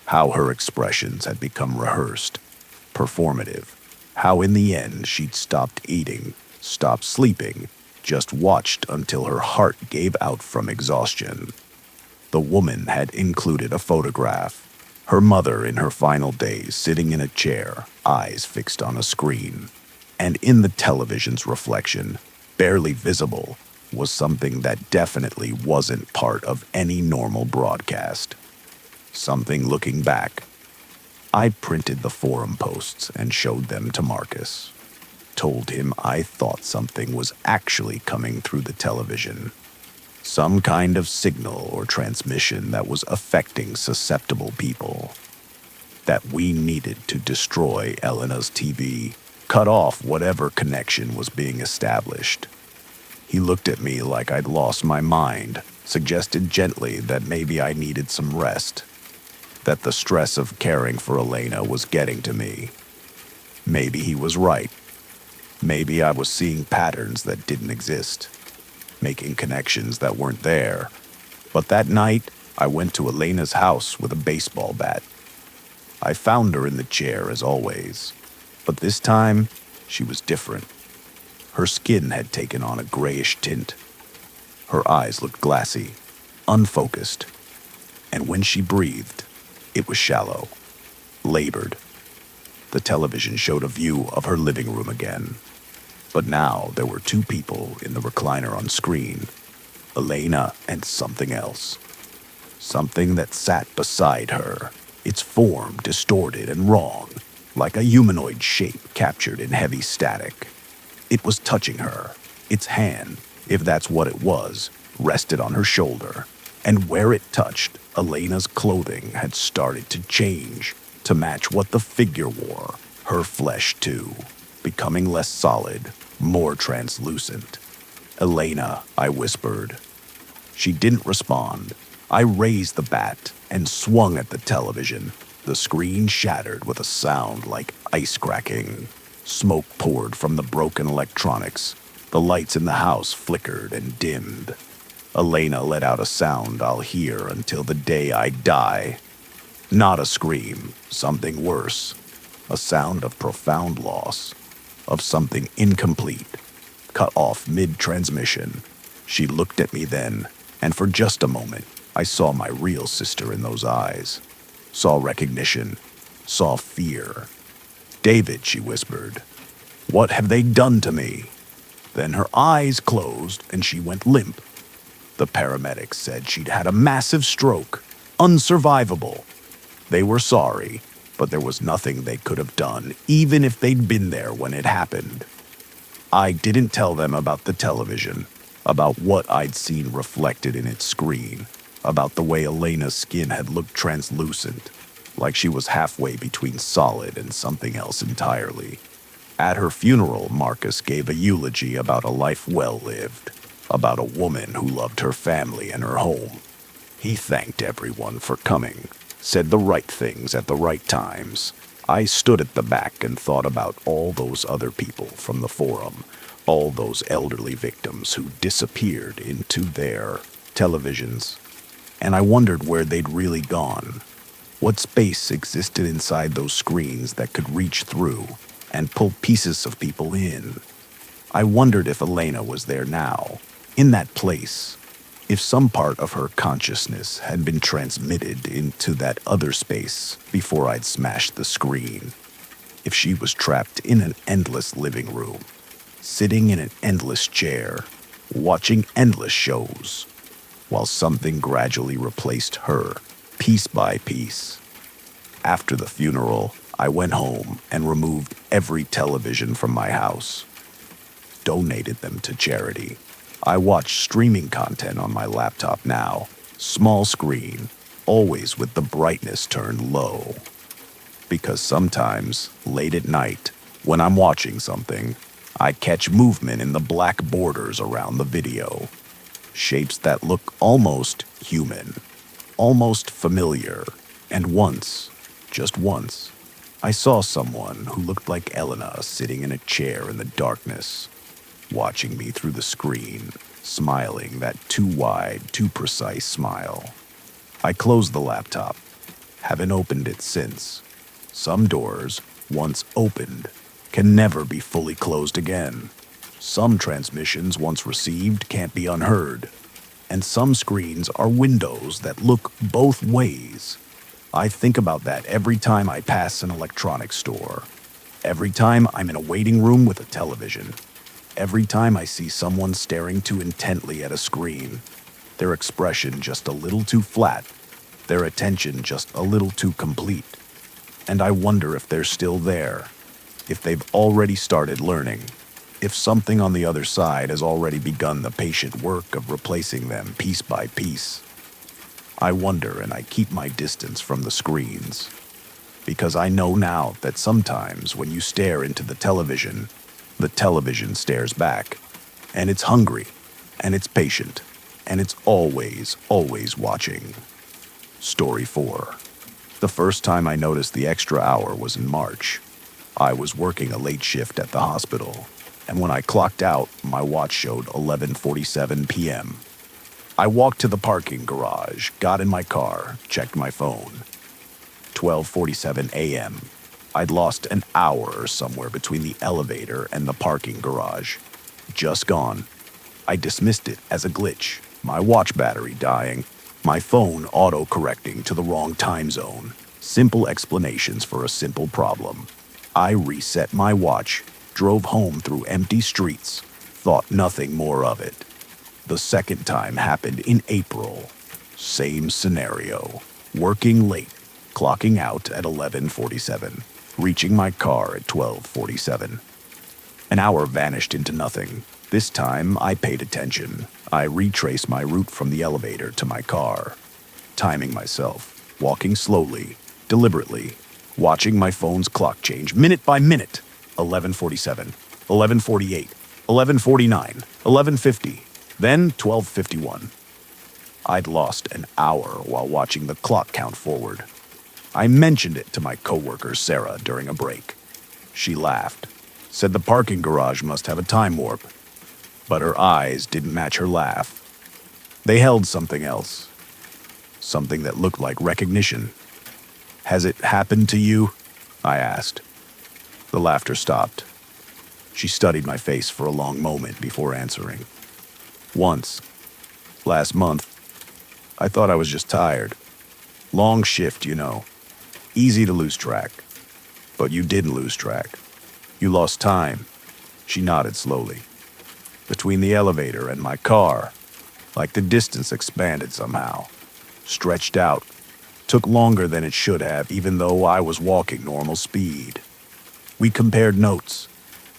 how her expressions had become rehearsed, performative, how in the end she'd stopped eating, stopped sleeping, just watched until her heart gave out from exhaustion. The woman had included a photograph, her mother in her final days sitting in a chair, eyes fixed on a screen, and in the television's reflection, barely visible, was something that definitely wasn't part of any normal broadcast. Something looking back. I printed the forum posts and showed them to Marcus. Told him I thought something was actually coming through the television. Some kind of signal or transmission that was affecting susceptible people. That we needed to destroy Elena's TV, cut off whatever connection was being established. He looked at me like I'd lost my mind, suggested gently that maybe I needed some rest, that the stress of caring for Elena was getting to me. Maybe he was right. Maybe I was seeing patterns that didn't exist, making connections that weren't there. But that night, I went to Elena's house with a baseball bat. I found her in the chair as always, but this time, she was different. Her skin had taken on a grayish tint. Her eyes looked glassy, unfocused, and when she breathed, it was shallow, labored. The television showed a view of her living room again, but now there were two people in the recliner on screen, Elena and something else. Something that sat beside her, its form distorted and wrong, like a humanoid shape captured in heavy static. It was touching her. Its hand, if that's what it was, rested on her shoulder, and where it touched, Elena's clothing had started to change to match what the figure wore, her flesh too, becoming less solid, more translucent. "Elena," I whispered. She didn't respond. I raised the bat and swung at the television. The screen shattered with a sound like ice cracking. Smoke poured from the broken electronics. The lights in the house flickered and dimmed. Elena let out a sound I'll hear until the day I die. Not a scream, something worse. A sound of profound loss, of something incomplete, cut off mid-transmission. She looked at me then, and for just a moment, I saw my real sister in those eyes. Saw recognition, saw fear. "David," she whispered, "what have they done to me?" Then her eyes closed and she went limp. The paramedics said she'd had a massive stroke, unsurvivable. They were sorry, but there was nothing they could have done, even if they'd been there when it happened. I didn't tell them about the television, about what I'd seen reflected in its screen, about the way Elena's skin had looked translucent, like she was halfway between solid and something else entirely. At her funeral, Marcus gave a eulogy about a life well lived, about a woman who loved her family and her home. He thanked everyone for coming, said the right things at the right times. I stood at the back and thought about all those other people from the forum, all those elderly victims who disappeared into their televisions. And I wondered where they'd really gone. What space existed inside those screens that could reach through and pull pieces of people in. I wondered if Elena was there now, in that place, if some part of her consciousness had been transmitted into that other space before I'd smashed the screen, if she was trapped in an endless living room, sitting in an endless chair, watching endless shows, while something gradually replaced her, piece by piece. After the funeral, I went home and removed every television from my house. Donated them to charity. I watch streaming content on my laptop now, small screen, always with the brightness turned low. Because sometimes, late at night, when I'm watching something, I catch movement in the black borders around the video. Shapes that look almost human, almost familiar, and once, just once, I saw someone who looked like Elena sitting in a chair in the darkness, watching me through the screen, smiling that too wide, too precise smile. I closed the laptop, haven't opened it since. Some doors, once opened, can never be fully closed again. Some transmissions once received can't be unheard, and some screens are windows that look both ways. I think about that every time I pass an electronics store, every time I'm in a waiting room with a television, every time I see someone staring too intently at a screen, their expression just a little too flat, their attention just a little too complete. And I wonder if they're still there, if they've already started learning, if something on the other side has already begun the patient work of replacing them piece by piece. I wonder, and I keep my distance from the screens, because I know now that sometimes when you stare into the television stares back, and it's hungry, and it's patient, and it's always, always watching. Story 4. The first time I noticed the extra hour was in March. I was working a late shift at the hospital, and when I clocked out, my watch showed 11:47 p.m. I walked to the parking garage, got in my car, checked my phone. 12:47 a.m. I'd lost an hour somewhere between the elevator and the parking garage. Just gone. I dismissed it as a glitch, my watch battery dying, my phone auto-correcting to the wrong time zone. Simple explanations for a simple problem. I reset my watch, drove home through empty streets, thought nothing more of it. The second time happened in April. Same scenario. Working late, clocking out at 11:47, reaching my car at 12:47. An hour vanished into nothing. This time, I paid attention. I retraced my route from the elevator to my car, timing myself, walking slowly, deliberately, watching my phone's clock change minute by minute. 11:47, 11:48, 11:49, 11:50, then 12:51. I'd lost an hour while watching the clock count forward. I mentioned it to my coworker Sarah during a break. She laughed, said the parking garage must have a time warp. But her eyes didn't match her laugh. They held something else. Something that looked like recognition. "Has it happened to you?" I asked. The laughter stopped. She studied my face for a long moment before answering. "Once. Last month. I thought I was just tired. Long shift, you know. Easy to lose track. But you didn't lose track. You lost time." She nodded slowly. "Between the elevator and my car, like the distance expanded somehow. Stretched out. Took longer than it should have, even though I was walking normal speed. We compared notes.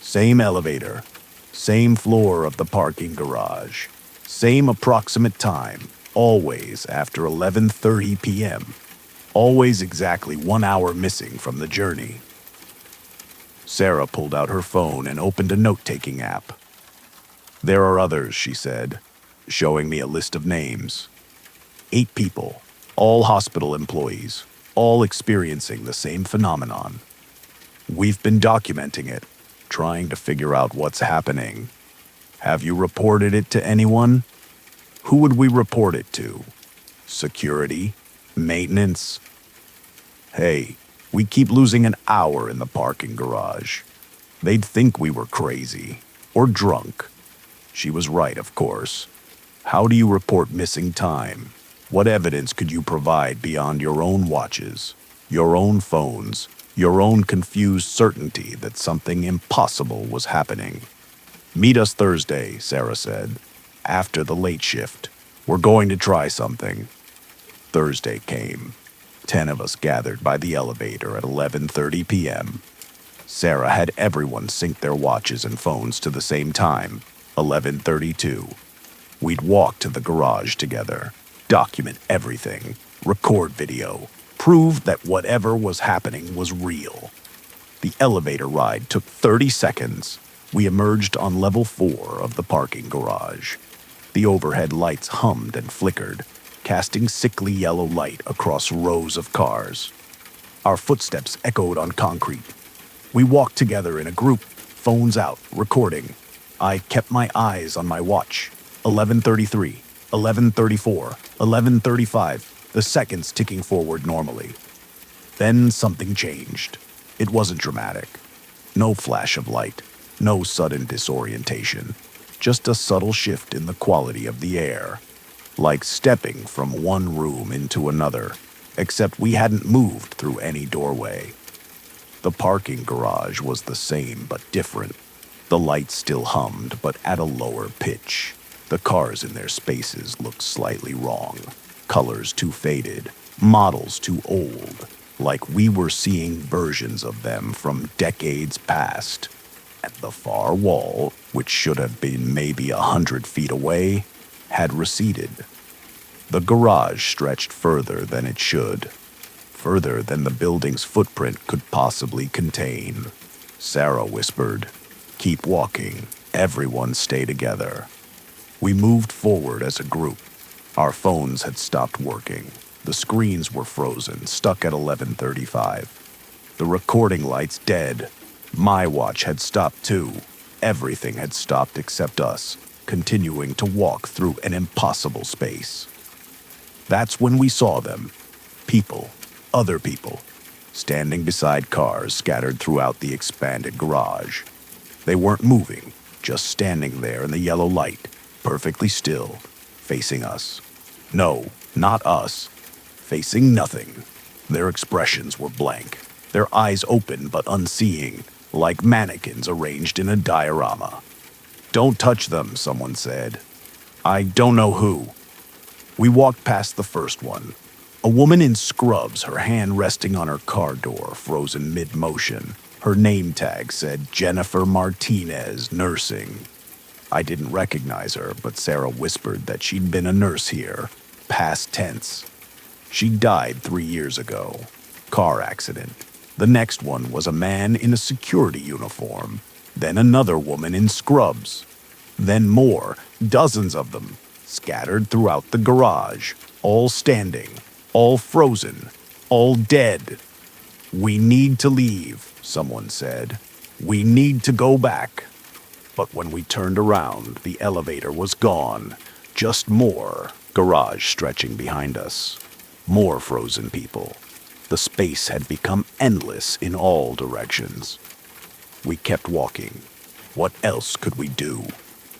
Same elevator. Same floor of the parking garage. Same approximate time. Always after 11:30 p.m. Always exactly 1 hour missing from the journey." Sarah pulled out her phone and opened a note-taking app. "There are others," she said, showing me a list of names. 8 people, all hospital employees, all experiencing the same phenomenon. We've been documenting it, trying to figure out what's happening. Have you reported it to anyone? Who would we report it to? Security? Maintenance? Hey, we keep losing an hour in the parking garage. They'd think we were crazy or drunk." She was right, of course. How do you report missing time? What evidence could you provide beyond your own watches, your own phones, your own confused certainty that something impossible was happening? "Meet us Thursday," Sarah said, "after the late shift. We're going to try something." Thursday came. 10 of us gathered by the elevator at 11:30 p.m. Sarah had everyone sync their watches and phones to the same time, 11:32. We'd walk to the garage together, document everything, record video, prove that whatever was happening was real. The elevator ride took 30 seconds. We emerged on level 4 of the parking garage. The overhead lights hummed and flickered, casting sickly yellow light across rows of cars. Our footsteps echoed on concrete. We walked together in a group, phones out, recording. I kept my eyes on my watch. 11:33, 11:34, 11:35, the seconds ticking forward normally. Then something changed. It wasn't dramatic. No flash of light, no sudden disorientation. Just a subtle shift in the quality of the air. Like stepping from one room into another, except we hadn't moved through any doorway. The parking garage was the same but different. The lights still hummed, but at a lower pitch. The cars in their spaces looked slightly wrong. Colors too faded, models too old. like we were seeing versions of them from decades past. And the far wall, which should have been maybe 100 feet away, had receded. The garage stretched further than it should, further than the building's footprint could possibly contain. Sarah whispered, "Keep walking. Everyone stay together." We moved forward as a group. Our phones had stopped working. The screens were frozen, stuck at 11:35. The recording lights dead. My watch had stopped too. Everything had stopped except us, continuing to walk through an impossible space. That's when we saw them. People, other people, standing beside cars scattered throughout the expanded garage. They weren't moving, just standing there in the yellow light, perfectly still, facing us. No, not us. Facing nothing. Their expressions were blank, their eyes open but unseeing, like mannequins arranged in a diorama. "Don't touch them," someone said. "I don't know who." We walked past the first one. A woman in scrubs, her hand resting on her car door, frozen mid-motion. Her name tag said Jennifer Martinez, nursing. I didn't recognize her, but Sarah whispered that she'd been a nurse here, past tense. She died 3 years ago. Car accident. The next one was a man in a security uniform. Then another woman in scrubs. Then more, dozens of them, scattered throughout the garage, all standing, all frozen, all dead. "We need to leave," someone said. "We need to go back." But when we turned around, the elevator was gone. Just more garage stretching behind us. More frozen people. The space had become endless in all directions. We kept walking. What else could we do?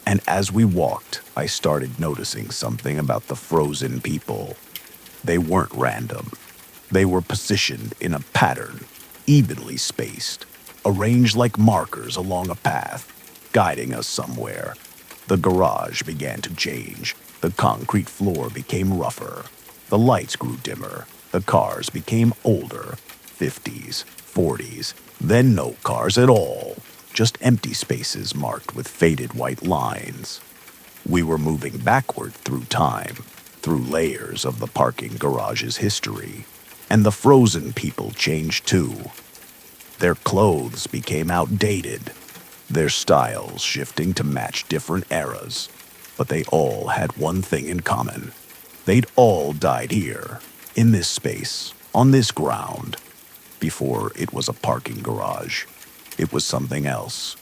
And as we walked, I started noticing something about the frozen people. They weren't random. They were positioned in a pattern, evenly spaced, arranged like markers along a path, guiding us somewhere. The garage began to change. The concrete floor became rougher. The lights grew dimmer. The cars became older, 50s, 40s, then no cars at all, just empty spaces marked with faded white lines. We were moving backward through time, through layers of the parking garage's history, and the frozen people changed too. Their clothes became outdated, their styles shifting to match different eras, but they all had one thing in common. They'd all died here, in this space, on this ground. Before it was a parking garage, it was something else.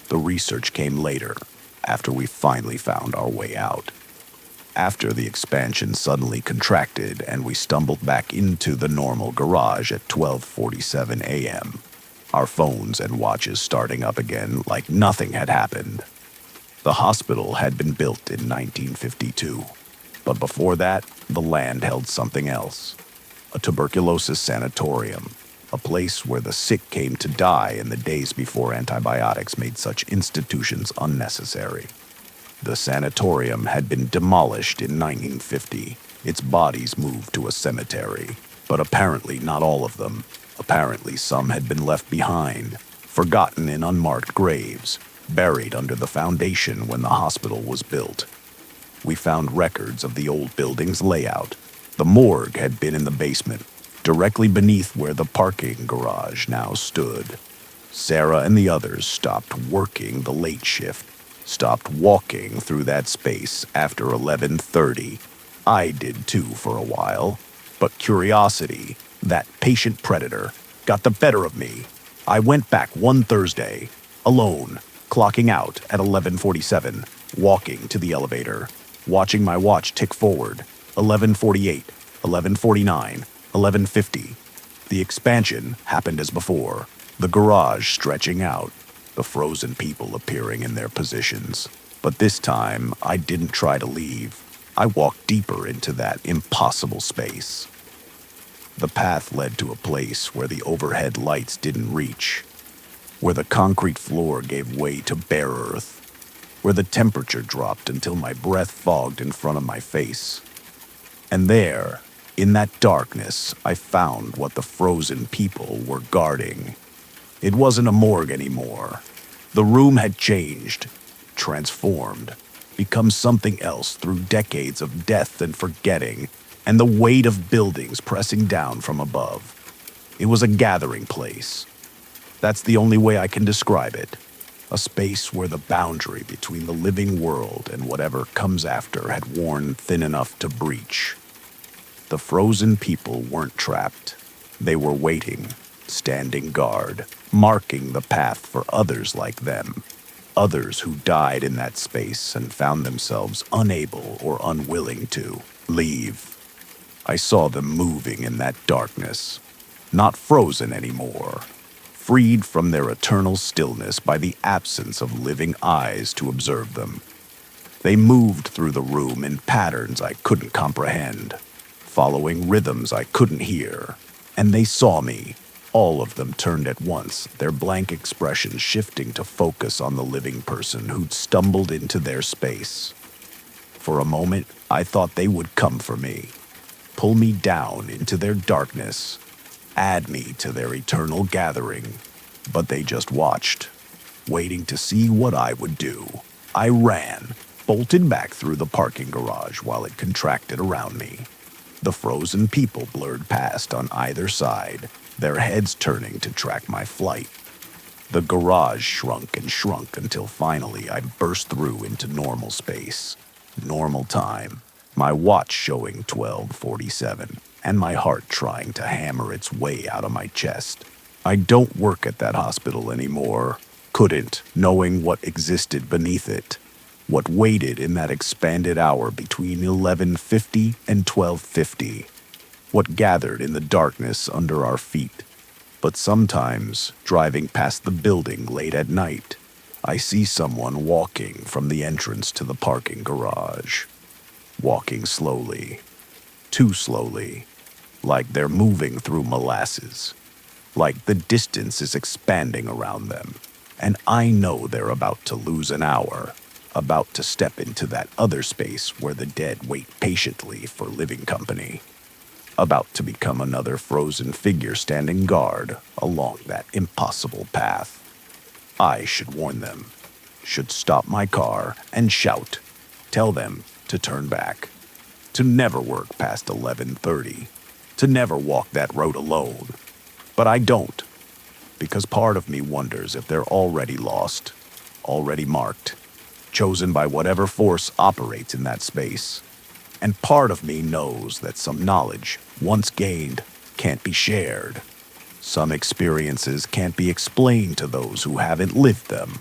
The research came later, after we finally found our way out. After the expansion suddenly contracted and we stumbled back into the normal garage at 12:47 a.m., our phones and watches starting up again like nothing had happened. The hospital had been built in 1952, but before that, the land held something else. A tuberculosis sanatorium, a place where the sick came to die in the days before antibiotics made such institutions unnecessary. The sanatorium had been demolished in 1950, its bodies moved to a cemetery, but apparently not all of them. Apparently some had been left behind, forgotten in unmarked graves, buried under the foundation when the hospital was built. We found records of the old building's layout. The morgue had been in the basement, directly beneath where the parking garage now stood. Sarah and the others stopped working the late shift, stopped walking through that space after 11:30. I did too for a while, but curiosity, that patient predator, got the better of me. I went back one Thursday, alone, clocking out at 11:47, walking to the elevator, watching my watch tick forward, 11:48, 11:49, 11:50. The expansion happened as before, the garage stretching out, the frozen people appearing in their positions. But this time, I didn't try to leave. I walked deeper into that impossible space. The path led to a place where the overhead lights didn't reach, where the concrete floor gave way to bare earth, where the temperature dropped until my breath fogged in front of my face. And there, In that darkness, I found what the frozen people were guarding. It wasn't a morgue anymore. The room had changed, transformed, become something else through decades of death and forgetting, and the weight of buildings pressing down from above. It was a gathering place. That's the only way I can describe it. A space where the boundary between the living world and whatever comes after had worn thin enough to breach. The frozen people weren't trapped. They were waiting, standing guard, marking the path for others like them. Others who died in that space and found themselves unable or unwilling to leave. I saw them moving in that darkness, not frozen anymore, freed from their eternal stillness by the absence of living eyes to observe them. They moved through the room in patterns I couldn't comprehend, following rhythms I couldn't hear, and they saw me. All of them turned at once, their blank expressions shifting to focus on the living person who'd stumbled into their space. For a moment, I thought they would come for me, pull me down into their darkness, add me to their eternal gathering. But they just watched, waiting to see what I would do. I ran, bolted back through the parking garage while it contracted around me. The frozen people blurred past on either side, their heads turning to track my flight. The garage shrunk and shrunk until finally I burst through into normal space, normal time, my watch showing 12:47, and my heart trying to hammer its way out of my chest. I don't work at that hospital anymore. Couldn't, knowing what existed beneath it. What waited in that expanded hour between 11:50 and 12:50. What gathered in the darkness under our feet. But sometimes, driving past the building late at night, I see someone walking from the entrance to the parking garage. Walking slowly. Too slowly. Like they're moving through molasses. Like the distance is expanding around them. And I know they're about to lose an hour. About to step into that other space where the dead wait patiently for living company. About to become another frozen figure standing guard along that impossible path. I should warn them, should stop my car and shout, tell them to turn back, to never work past 11:30, to never walk that road alone. But I don't, because part of me wonders if they're already lost, already marked, chosen by whatever force operates in that space. And part of me knows that some knowledge, once gained, can't be shared. Some experiences can't be explained to those who haven't lived them.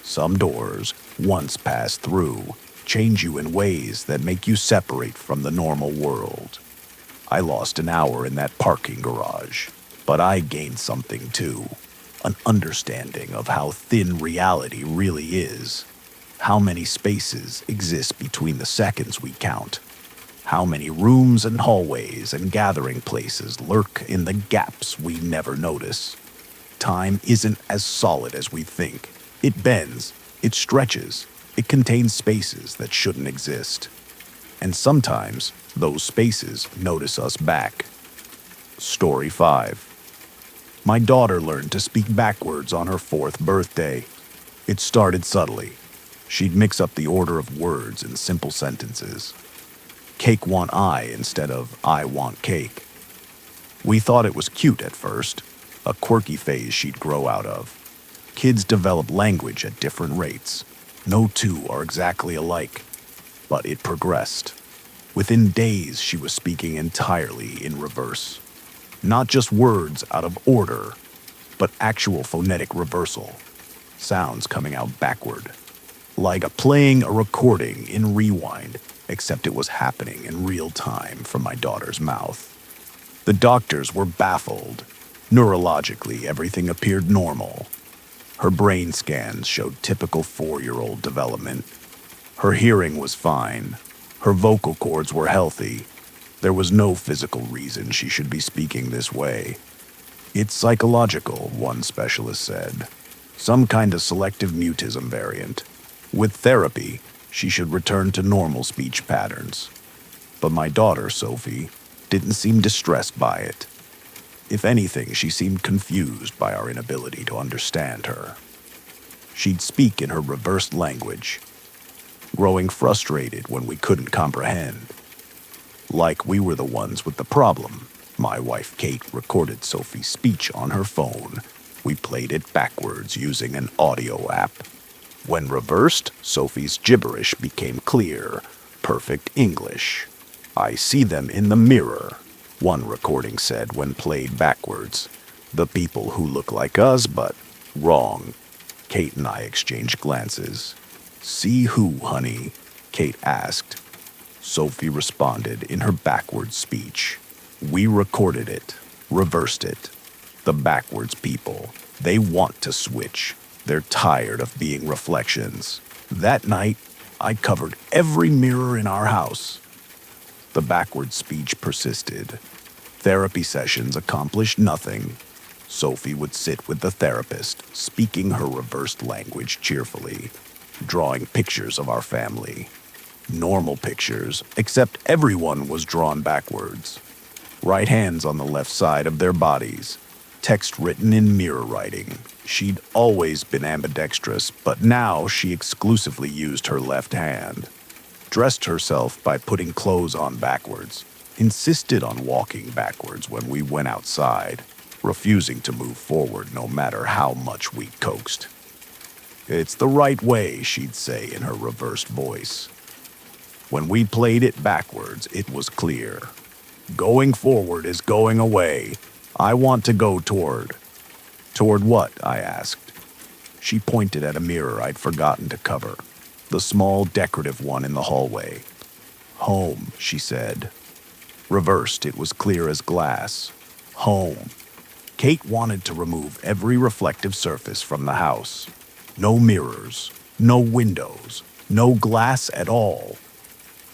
Some doors, once passed through, change you in ways that make you separate from the normal world. I lost an hour in that parking garage, but I gained something too. An understanding of how thin reality really is. How many spaces exist between the seconds we count. How many rooms and hallways and gathering places lurk in the gaps we never notice. Time isn't as solid as we think. It bends, it stretches, it contains spaces that shouldn't exist. And sometimes those spaces notice us back. Story 5. My daughter learned to speak backwards on her 4th birthday. It started subtly. She'd mix up the order of words in simple sentences. Cake want I instead of I want cake. We thought it was cute at first, a quirky phase she'd grow out of. Kids develop language at different rates. No two are exactly alike. But it progressed. Within days, she was speaking entirely in reverse. Not just words out of order, but actual phonetic reversal. Sounds coming out backward. Like playing a recording in rewind, except it was happening in real time from my daughter's mouth. The doctors were baffled. Neurologically, everything appeared normal. Her brain scans showed typical 4-year-old development. Her hearing was fine. Her vocal cords were healthy. There was no physical reason she should be speaking this way. It's psychological, one specialist said. Some kind of selective mutism variant. With therapy, she should return to normal speech patterns. But my daughter, Sophie, didn't seem distressed by it. If anything, she seemed confused by our inability to understand her. She'd speak in her reversed language, growing frustrated when we couldn't comprehend. Like we were the ones with the problem. My wife Kate recorded Sophie's speech on her phone. We played it backwards using an audio app. When reversed, Sophie's gibberish became clear, perfect English. "I see them in the mirror," one recording said when played backwards. "The people who look like us, but wrong." Kate and I exchanged glances. "See who, honey?" Kate asked. Sophie responded in her backwards speech. We recorded it, reversed it. The backwards people, they want to switch. They're tired of being reflections. That night, I covered every mirror in our house. The backward speech persisted. Therapy sessions accomplished nothing. Sophie would sit with the therapist, speaking her reversed language cheerfully, drawing pictures of our family. Normal pictures, except everyone was drawn backwards. Right hands on the left side of their bodies. Text written in mirror writing. She'd always been ambidextrous, but now she exclusively used her left hand. Dressed herself by putting clothes on backwards. Insisted on walking backwards when we went outside, refusing to move forward no matter how much we coaxed. "It's the right way," she'd say in her reversed voice. When we played it backwards, it was clear. "Going forward is going away. I want to go toward." "Toward what?" I asked. She pointed at a mirror I'd forgotten to cover, the small decorative one in the hallway. "Home," she said. Reversed, it was clear as glass. Home. Kate wanted to remove every reflective surface from the house. No mirrors, no windows, no glass at all.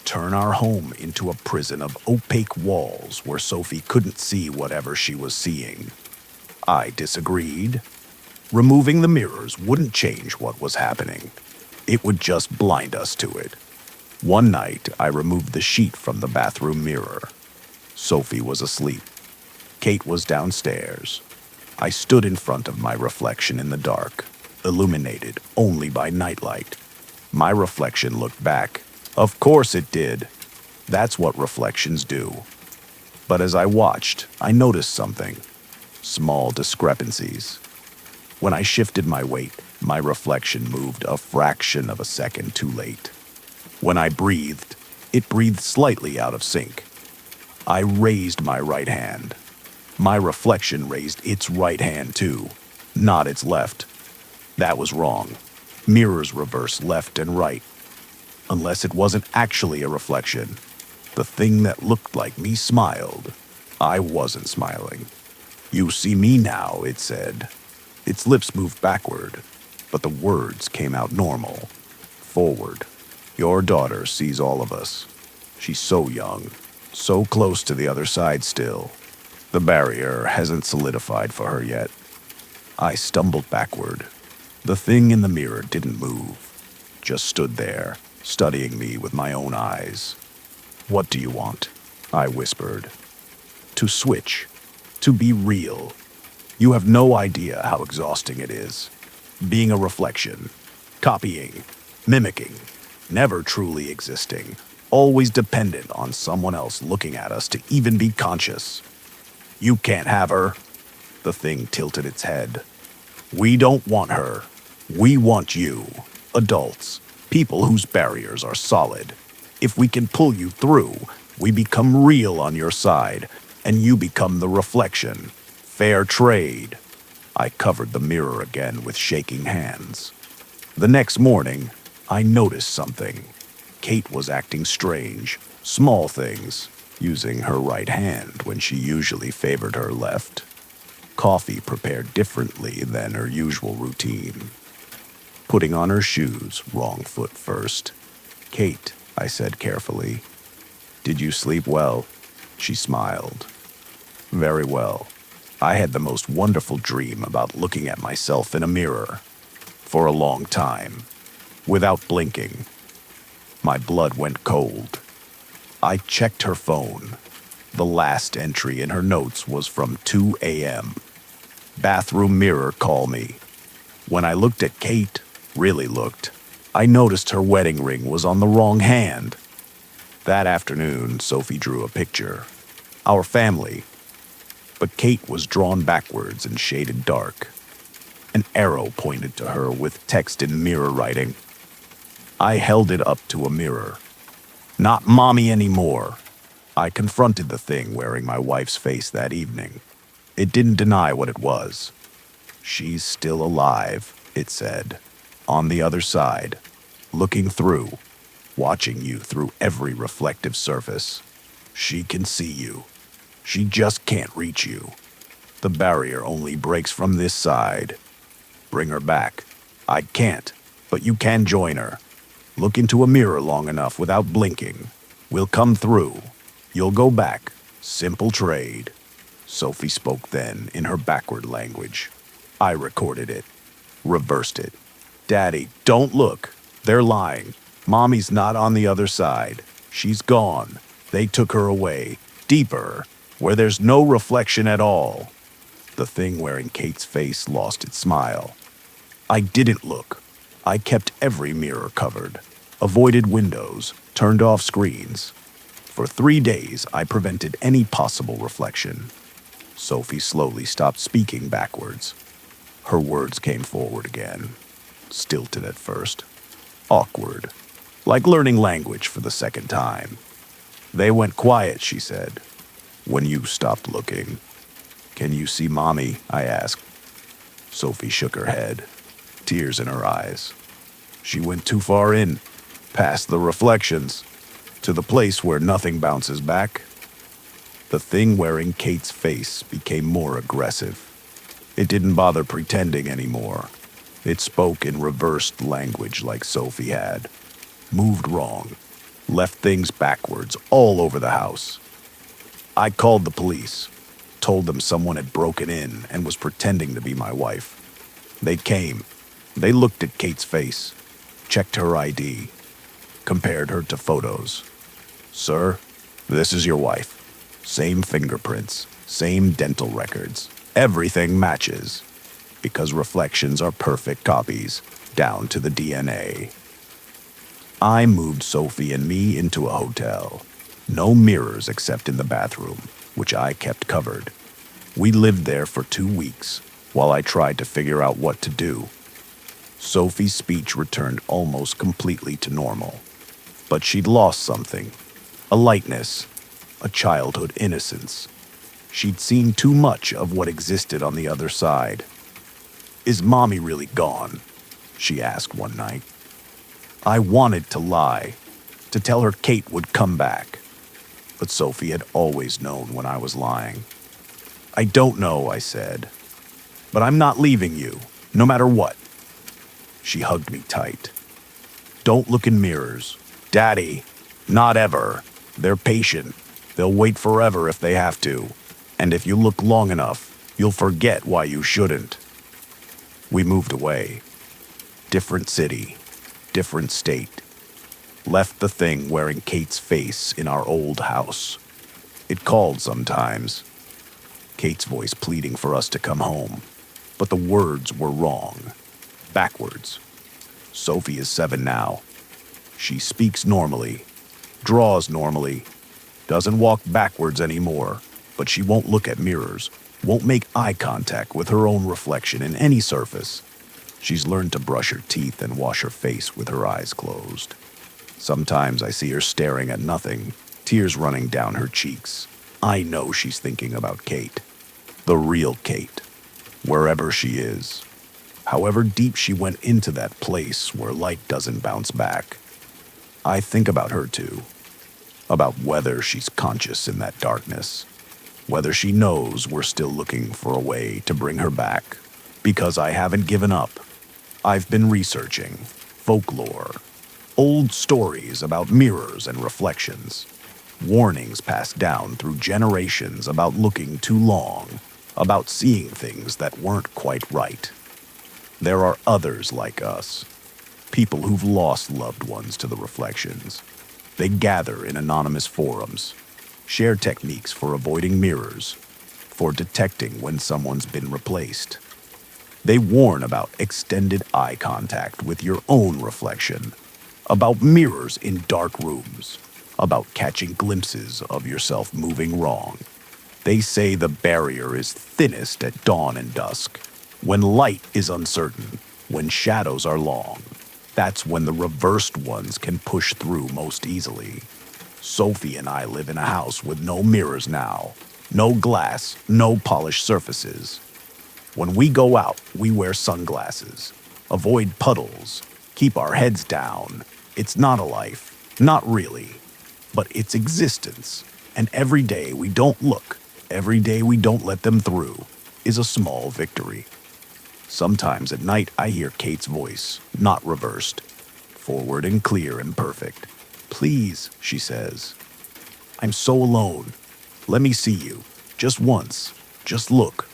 Turn our home into a prison of opaque walls where Sophie couldn't see whatever she was seeing. I disagreed. Removing the mirrors wouldn't change what was happening. It would just blind us to it. One night, I removed the sheet from the bathroom mirror. Sophie was asleep. Kate was downstairs. I stood in front of my reflection in the dark, illuminated only by nightlight. My reflection looked back. Of course it did. That's what reflections do. But as I watched, I noticed something. Small discrepancies. When I shifted my weight, my reflection moved a fraction of a second too late. When I breathed, it breathed slightly out of sync. I raised my right hand. My reflection raised its right hand too, not its left. That was wrong. Mirrors reverse left and right. Unless it wasn't actually a reflection. The thing that looked like me smiled. I wasn't smiling. "You see me now," it said. Its lips moved backward, but the words came out normal. Forward. "Your daughter sees all of us. She's so young, so close to the other side still. The barrier hasn't solidified for her yet." I stumbled backward. The thing in the mirror didn't move, just stood there, studying me with my own eyes. "What do you want?" I whispered. "To switch. To be real. You have no idea how exhausting it is. Being a reflection. Copying. Mimicking. Never truly existing. Always dependent on someone else looking at us to even be conscious. You can't have her." The thing tilted its head. "We don't want her. We want you. Adults. People whose barriers are solid. If we can pull you through, we become real on your side, and you become the reflection. Fair trade." I covered the mirror again with shaking hands. The next morning, I noticed something. Kate was acting strange. Small things. Using her right hand when she usually favored her left. Coffee prepared differently than her usual routine. Putting on her shoes, wrong foot first. "Kate," I said carefully, "did you sleep well?" She smiled. "Very well. I had the most wonderful dream about looking at myself in a mirror. For a long time. Without blinking. My blood went cold. I checked her phone. The last entry in her notes was from 2 a.m. Bathroom mirror, call me. When I looked at Kate, really looked, I noticed her wedding ring was on the wrong hand. That afternoon, Sophie drew a picture. Our family. But Kate was drawn backwards and shaded dark. An arrow pointed to her with text in mirror writing. I held it up to a mirror. Not mommy anymore. I confronted the thing wearing my wife's face that evening. It didn't deny what it was. She's still alive, it said. On the other side, looking through, watching you through every reflective surface. She can see you. She just can't reach you. The barrier only breaks from this side. Bring her back. I can't, but you can join her. Look into a mirror long enough without blinking. We'll come through. You'll go back. Simple trade. Sophie spoke then in her backward language. I recorded it. Reversed it. Daddy, don't look. They're lying. Mommy's not on the other side. She's gone. They took her away. Deeper, where there's no reflection at all. The thing wearing Kate's face lost its smile. I didn't look. I kept every mirror covered, avoided windows, turned off screens. For 3 days, I prevented any possible reflection. Sophie slowly stopped speaking backwards. Her words came forward again, stilted at first, awkward, like learning language for the second time. They went quiet, she said, when you stopped looking. Can you see Mommy? I asked. Sophie shook her head, tears in her eyes. She went too far in, past the reflections, to the place where nothing bounces back. The thing wearing Kate's face became more aggressive. It didn't bother pretending anymore. It spoke in reversed language like Sophie had. Moved wrong. Left things backwards all over the house. I called the police. Told them someone had broken in and was pretending to be my wife. They came. They looked at Kate's face. Checked her ID. Compared her to photos. Sir, this is your wife. Same fingerprints. Same dental records. Everything matches. Because reflections are perfect copies, down to the DNA. I moved Sophie and me into a hotel. No mirrors except in the bathroom, which I kept covered. We lived there for 2 weeks, while I tried to figure out what to do. Sophie's speech returned almost completely to normal. But she'd lost something. A lightness. A childhood innocence. She'd seen too much of what existed on the other side. Is Mommy really gone? She asked one night. I wanted to lie, to tell her Kate would come back. But Sophie had always known when I was lying. I don't know, I said. But I'm not leaving you, no matter what. She hugged me tight. Don't look in mirrors. Daddy, not ever. They're patient. They'll wait forever if they have to. And if you look long enough, you'll forget why you shouldn't. We moved away. Different city. Different state. Left the thing wearing Kate's face in our old house. It called sometimes. Kate's voice pleading for us to come home. But the words were wrong. Backwards. Sophie is 7 now. She speaks normally. Draws normally. Doesn't walk backwards anymore. But she won't look at mirrors. Won't make eye contact with her own reflection in any surface. She's learned to brush her teeth and wash her face with her eyes closed. Sometimes I see her staring at nothing, tears running down her cheeks. I know she's thinking about Kate. The real Kate. Wherever she is. However deep she went into that place where light doesn't bounce back. I think about her too. About whether she's conscious in that darkness. Whether she knows we're still looking for a way to bring her back. Because I haven't given up. I've been researching folklore, old stories about mirrors and reflections, warnings passed down through generations about looking too long, about seeing things that weren't quite right. There are others like us, people who've lost loved ones to the reflections. They gather in anonymous forums, share techniques for avoiding mirrors, for detecting when someone's been replaced. They warn about extended eye contact with your own reflection, about mirrors in dark rooms, about catching glimpses of yourself moving wrong. They say the barrier is thinnest at dawn and dusk, when light is uncertain, when shadows are long. That's when the reversed ones can push through most easily. Sophie and I live in a house with no mirrors now, no glass, no polished surfaces. When we go out, we wear sunglasses, avoid puddles, keep our heads down. It's not a life, not really, but it's existence. And every day we don't look, every day we don't let them through, is a small victory. Sometimes at night I hear Kate's voice, not reversed, forward and clear and perfect. "Please," she says, "I'm so alone. Let me see you. Just once. Just look."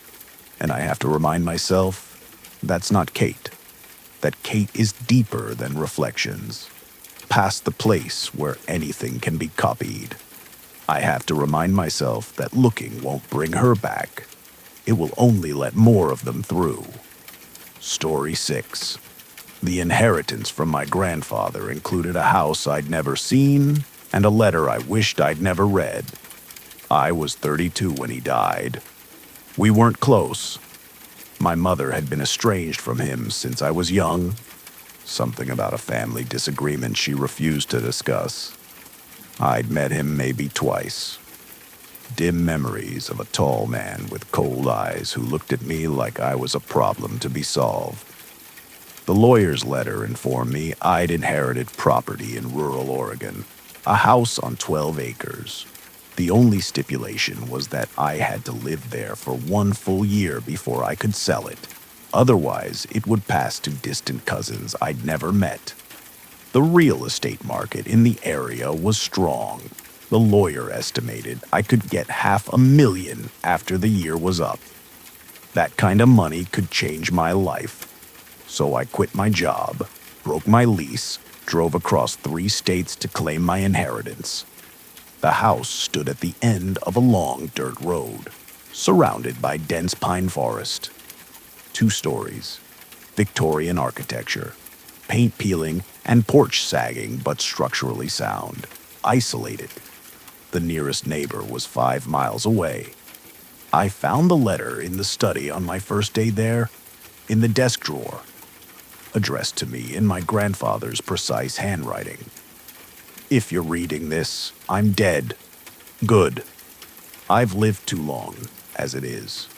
And I have to remind myself, that's not Kate. That Kate is deeper than reflections, past the place where anything can be copied. I have to remind myself that looking won't bring her back. It will only let more of them through. Story 6. The inheritance from my grandfather included a house I'd never seen and a letter I wished I'd never read. I was 32 when he died. We weren't close. My mother had been estranged from him since I was young. Something about a family disagreement she refused to discuss. I'd met him maybe twice. Dim memories of a tall man with cold eyes who looked at me like I was a problem to be solved. The lawyer's letter informed me I'd inherited property in rural Oregon, a house on 12 acres. The only stipulation was that I had to live there for 1 full year before I could sell it. Otherwise, it would pass to distant cousins I'd never met. The real estate market in the area was strong. The lawyer estimated I could get $500,000 after the year was up. That kind of money could change my life. So I quit my job, broke my lease, drove across 3 states to claim my inheritance. The house stood at the end of a long dirt road, surrounded by dense pine forest. 2 stories, Victorian architecture, paint peeling and porch sagging but structurally sound, isolated. The nearest neighbor was 5 miles away. I found the letter in the study on my first day there, in the desk drawer, addressed to me in my grandfather's precise handwriting. "If you're reading this, I'm dead. Good. I've lived too long, as it is.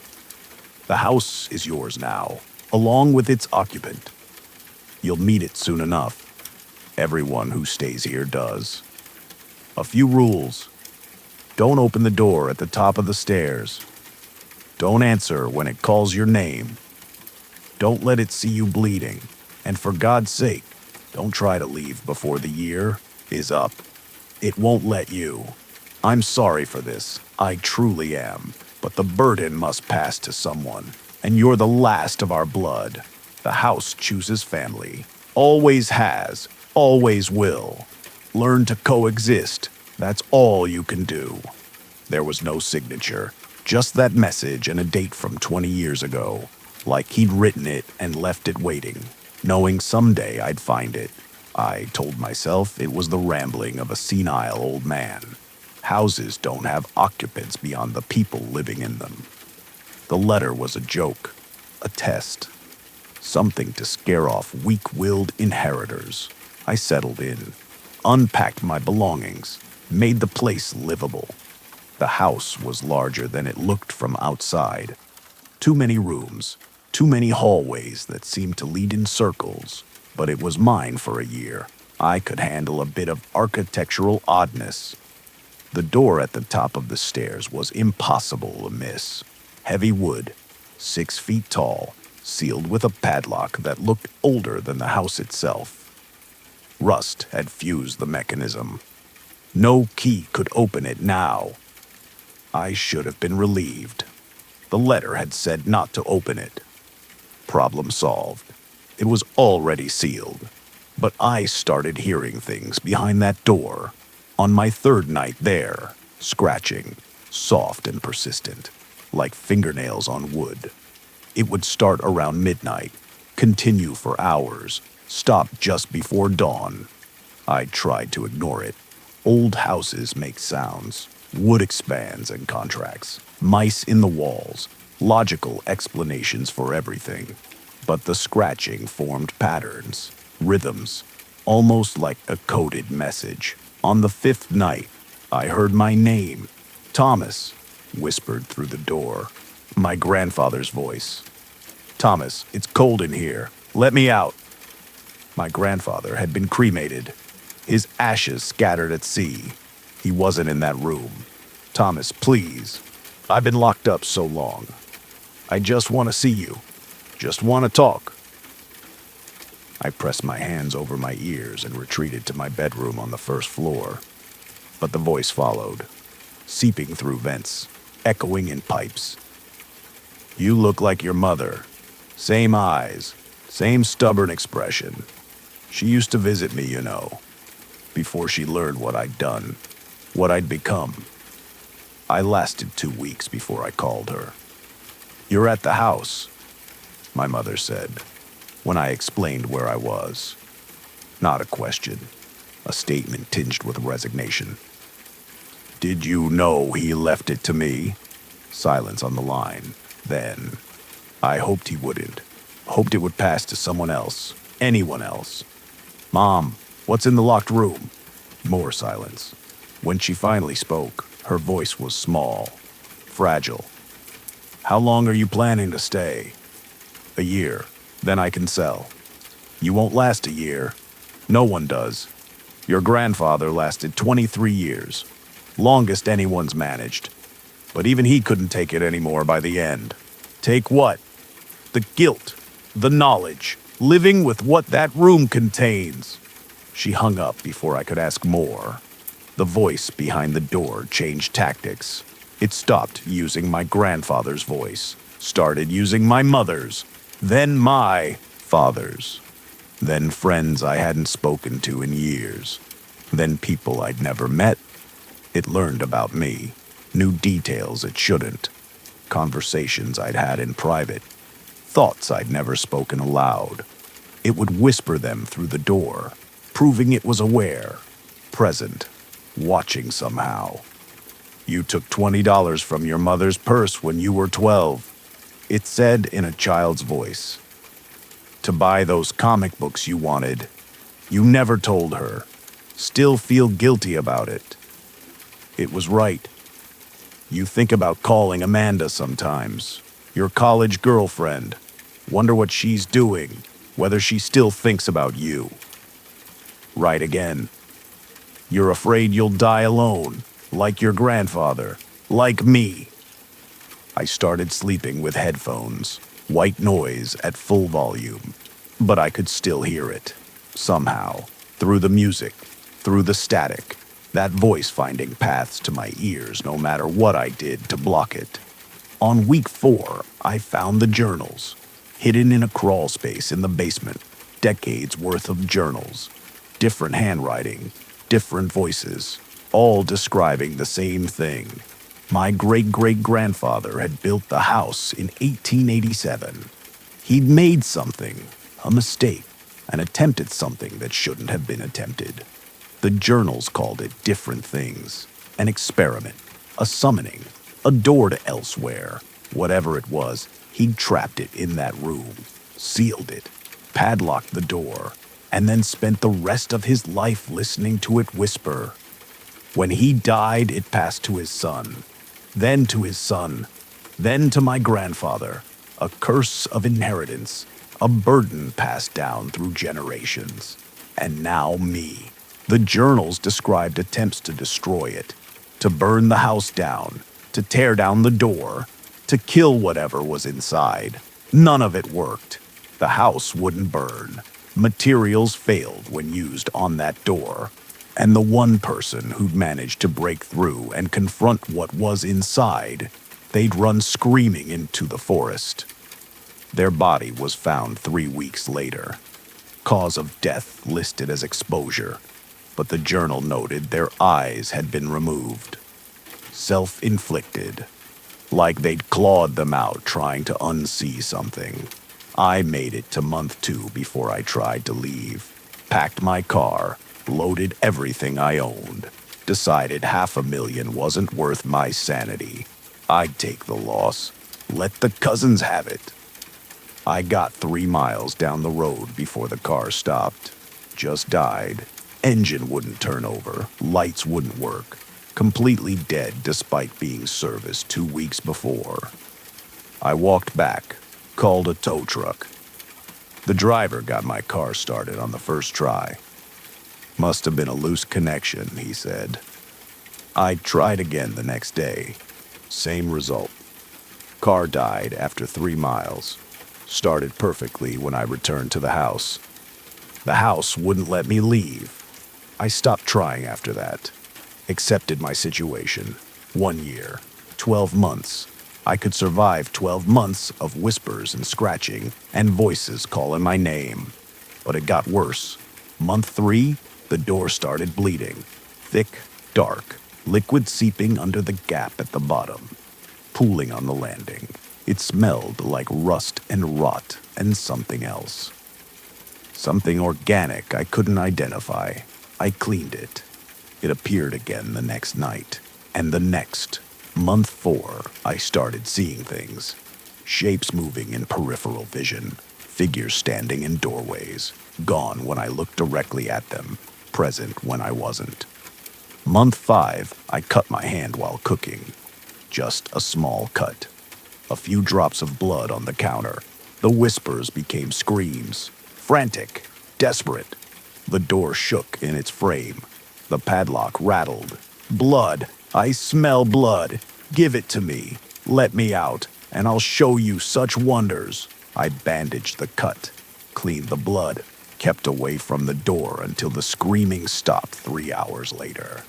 The house is yours now, along with its occupant. You'll meet it soon enough. Everyone who stays here does. A few rules. Don't open the door at the top of the stairs. Don't answer when it calls your name. Don't let it see you bleeding. And for God's sake, don't try to leave before the year is up. It won't let you. I'm sorry for this. I truly am. But the burden must pass to someone. And you're the last of our blood. The house chooses family. Always has. Always will. Learn to coexist. That's all you can do." There was no signature. Just that message and a date from 20 years ago. Like he'd written it and left it waiting, knowing someday I'd find it. I told myself it was the rambling of a senile old man. Houses don't have occupants beyond the people living in them. The letter was a joke, a test, something to scare off weak-willed inheritors. I settled in, unpacked my belongings, made the place livable. The house was larger than it looked from outside. Too many rooms, too many hallways that seemed to lead in circles, but it was mine for a year. I could handle a bit of architectural oddness. The door at the top of the stairs was impossible to miss. Heavy wood, 6 feet tall, sealed with a padlock that looked older than the house itself. Rust had fused the mechanism. No key could open it now. I should have been relieved. The letter had said not to open it. Problem solved. It was already sealed. But I started hearing things behind that door. On my 3rd night there, scratching, soft and persistent, like fingernails on wood. It would start around midnight, continue for hours, stop just before dawn. I tried to ignore it. Old houses make sounds, wood expands and contracts, mice in the walls, logical explanations for everything. But the scratching formed patterns, rhythms, almost like a coded message. On the fifth night, I heard my name, Thomas, whispered through the door. My grandfather's voice. Thomas, it's cold in here. Let me out. My grandfather had been cremated, his ashes scattered at sea. He wasn't in that room. Thomas, please. I've been locked up so long. I just want to see you. Just want to talk. I pressed my hands over my ears and retreated to my bedroom on the first floor. But the voice followed, seeping through vents, echoing in pipes. You look like your mother. Same eyes, same stubborn expression. She used to visit me, you know, before she learned what I'd done, what I'd become. I lasted 2 weeks before I called her. You're at the house, my mother said, when I explained where I was. Not a question, a statement tinged with resignation. Did you know he left it to me? Silence on the line. Then, I hoped he wouldn't. Hoped it would pass to someone else, anyone else. Mom, what's in the locked room? More silence. When she finally spoke, her voice was small, fragile. How long are you planning to stay? A year. Then I can sell. You won't last a year. No one does. Your grandfather lasted 23 years. Longest anyone's managed. But even he couldn't take it anymore by the end. Take what? The guilt, the knowledge, living with what that room contains. She hung up before I could ask more. The voice behind the door changed tactics. It stopped using my grandfather's voice, started using my mother's, then my father's, then friends I hadn't spoken to in years, then people I'd never met. It learned about me, knew details it shouldn't, conversations I'd had in private, thoughts I'd never spoken aloud. It would whisper them through the door, proving it was aware, present, watching somehow. You took $20 from your mother's purse when you were 12, it said in a child's voice. To buy those comic books you wanted. You never told her. Still feel guilty about it. It was right. You think about calling Amanda sometimes, your college girlfriend. Wonder what she's doing, whether she still thinks about you. Right again. You're afraid you'll die alone, like your grandfather, like me. I started sleeping with headphones, white noise at full volume, but I could still hear it, somehow, through the music, through the static, that voice finding paths to my ears no matter what I did to block it. On week 4, I found the journals, hidden in a crawl space in the basement, decades worth of journals, different handwriting, different voices, all describing the same thing. My great-great-grandfather had built the house in 1887. He'd made something, a mistake, and attempted something that shouldn't have been attempted. The journals called it different things, an experiment, a summoning, a door to elsewhere. Whatever it was, he'd trapped it in that room, sealed it, padlocked the door, and then spent the rest of his life listening to it whisper. When he died, it passed to his son, then to his son, then to my grandfather, a curse of inheritance, a burden passed down through generations. And now me. The journals described attempts to destroy it, to burn the house down, to tear down the door, to kill whatever was inside. None of it worked. The house wouldn't burn. Materials failed when used on that door. And the one person who'd managed to break through and confront what was inside, they'd run screaming into the forest. Their body was found 3 weeks later. Cause of death listed as exposure, but the journal noted their eyes had been removed. self-inflicted, like they'd clawed them out trying to unsee something. I made it to month 2 before I tried to leave, packed my car, loaded everything I owned, decided $500,000 wasn't worth my sanity. I'd take the loss. Let the cousins have it. I got 3 miles down the road before the car stopped. Just died. Engine wouldn't turn over. Lights wouldn't work. Completely dead despite being serviced 2 weeks before. I walked back, called a tow truck. The driver got my car started on the first try. Must have been a loose connection, he said. I tried again the next day. Same result. Car died after 3 miles. Started perfectly when I returned to the house. The house wouldn't let me leave. I stopped trying after that. Accepted my situation. 1 year. 12 months. I could survive 12 months of whispers and scratching and voices calling my name. But it got worse. Month 3, the door started bleeding. Thick, dark, liquid seeping under the gap at the bottom, pooling on the landing. It smelled like rust and rot and something else. Something organic I couldn't identify. I cleaned it. It appeared again the next night, and the next. Month 4, I started seeing things. Shapes moving in peripheral vision, figures standing in doorways, gone when I looked directly at them, present when I wasn't. Month 5, I cut my hand while cooking. Just a small cut. A few drops of blood on the counter. The whispers became screams. Frantic, desperate. The door shook in its frame. The padlock rattled. Blood. I smell blood. Give it to me. Let me out, and I'll show you such wonders. I bandaged the cut, cleaned the blood, kept away from the door until the screaming stopped 3 hours later.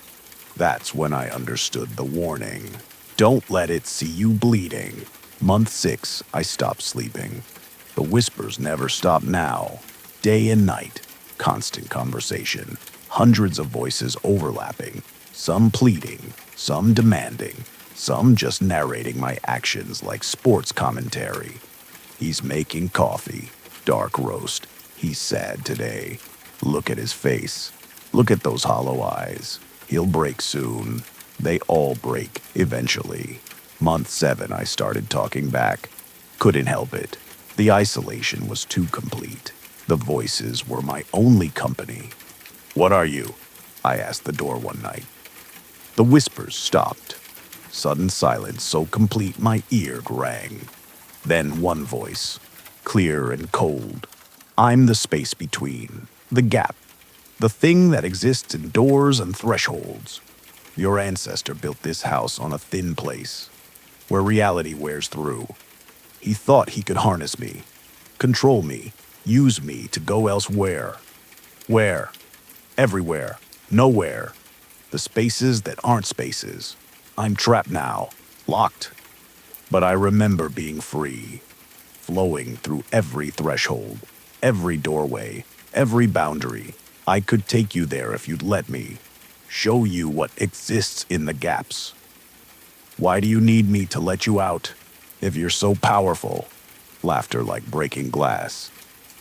That's when I understood the warning. Don't let it see you bleeding. Month 6, I stopped sleeping. The whispers never stop now. Day and night, constant conversation. Hundreds of voices overlapping. Some pleading, some demanding, some just narrating my actions like sports commentary. He's making coffee, dark roast. He's sad today. Look at his face. Look at those hollow eyes. He'll break soon. They all break, eventually. Month 7, I started talking back. Couldn't help it. The isolation was too complete. The voices were my only company. What are you? I asked the door one night. The whispers stopped. Sudden silence so complete my ear rang. Then one voice, clear and cold. I'm the space between, the gap, the thing that exists in doors and thresholds. Your ancestor built this house on a thin place, where reality wears through. He thought he could harness me, control me, use me to go elsewhere. Where? Everywhere. Nowhere. The spaces that aren't spaces. I'm trapped now, locked. But I remember being free, flowing through every threshold, every doorway, every boundary. I could take you there if you'd let me, show you what exists in the gaps. Why do you need me to let you out if you're so powerful? Laughter like breaking glass.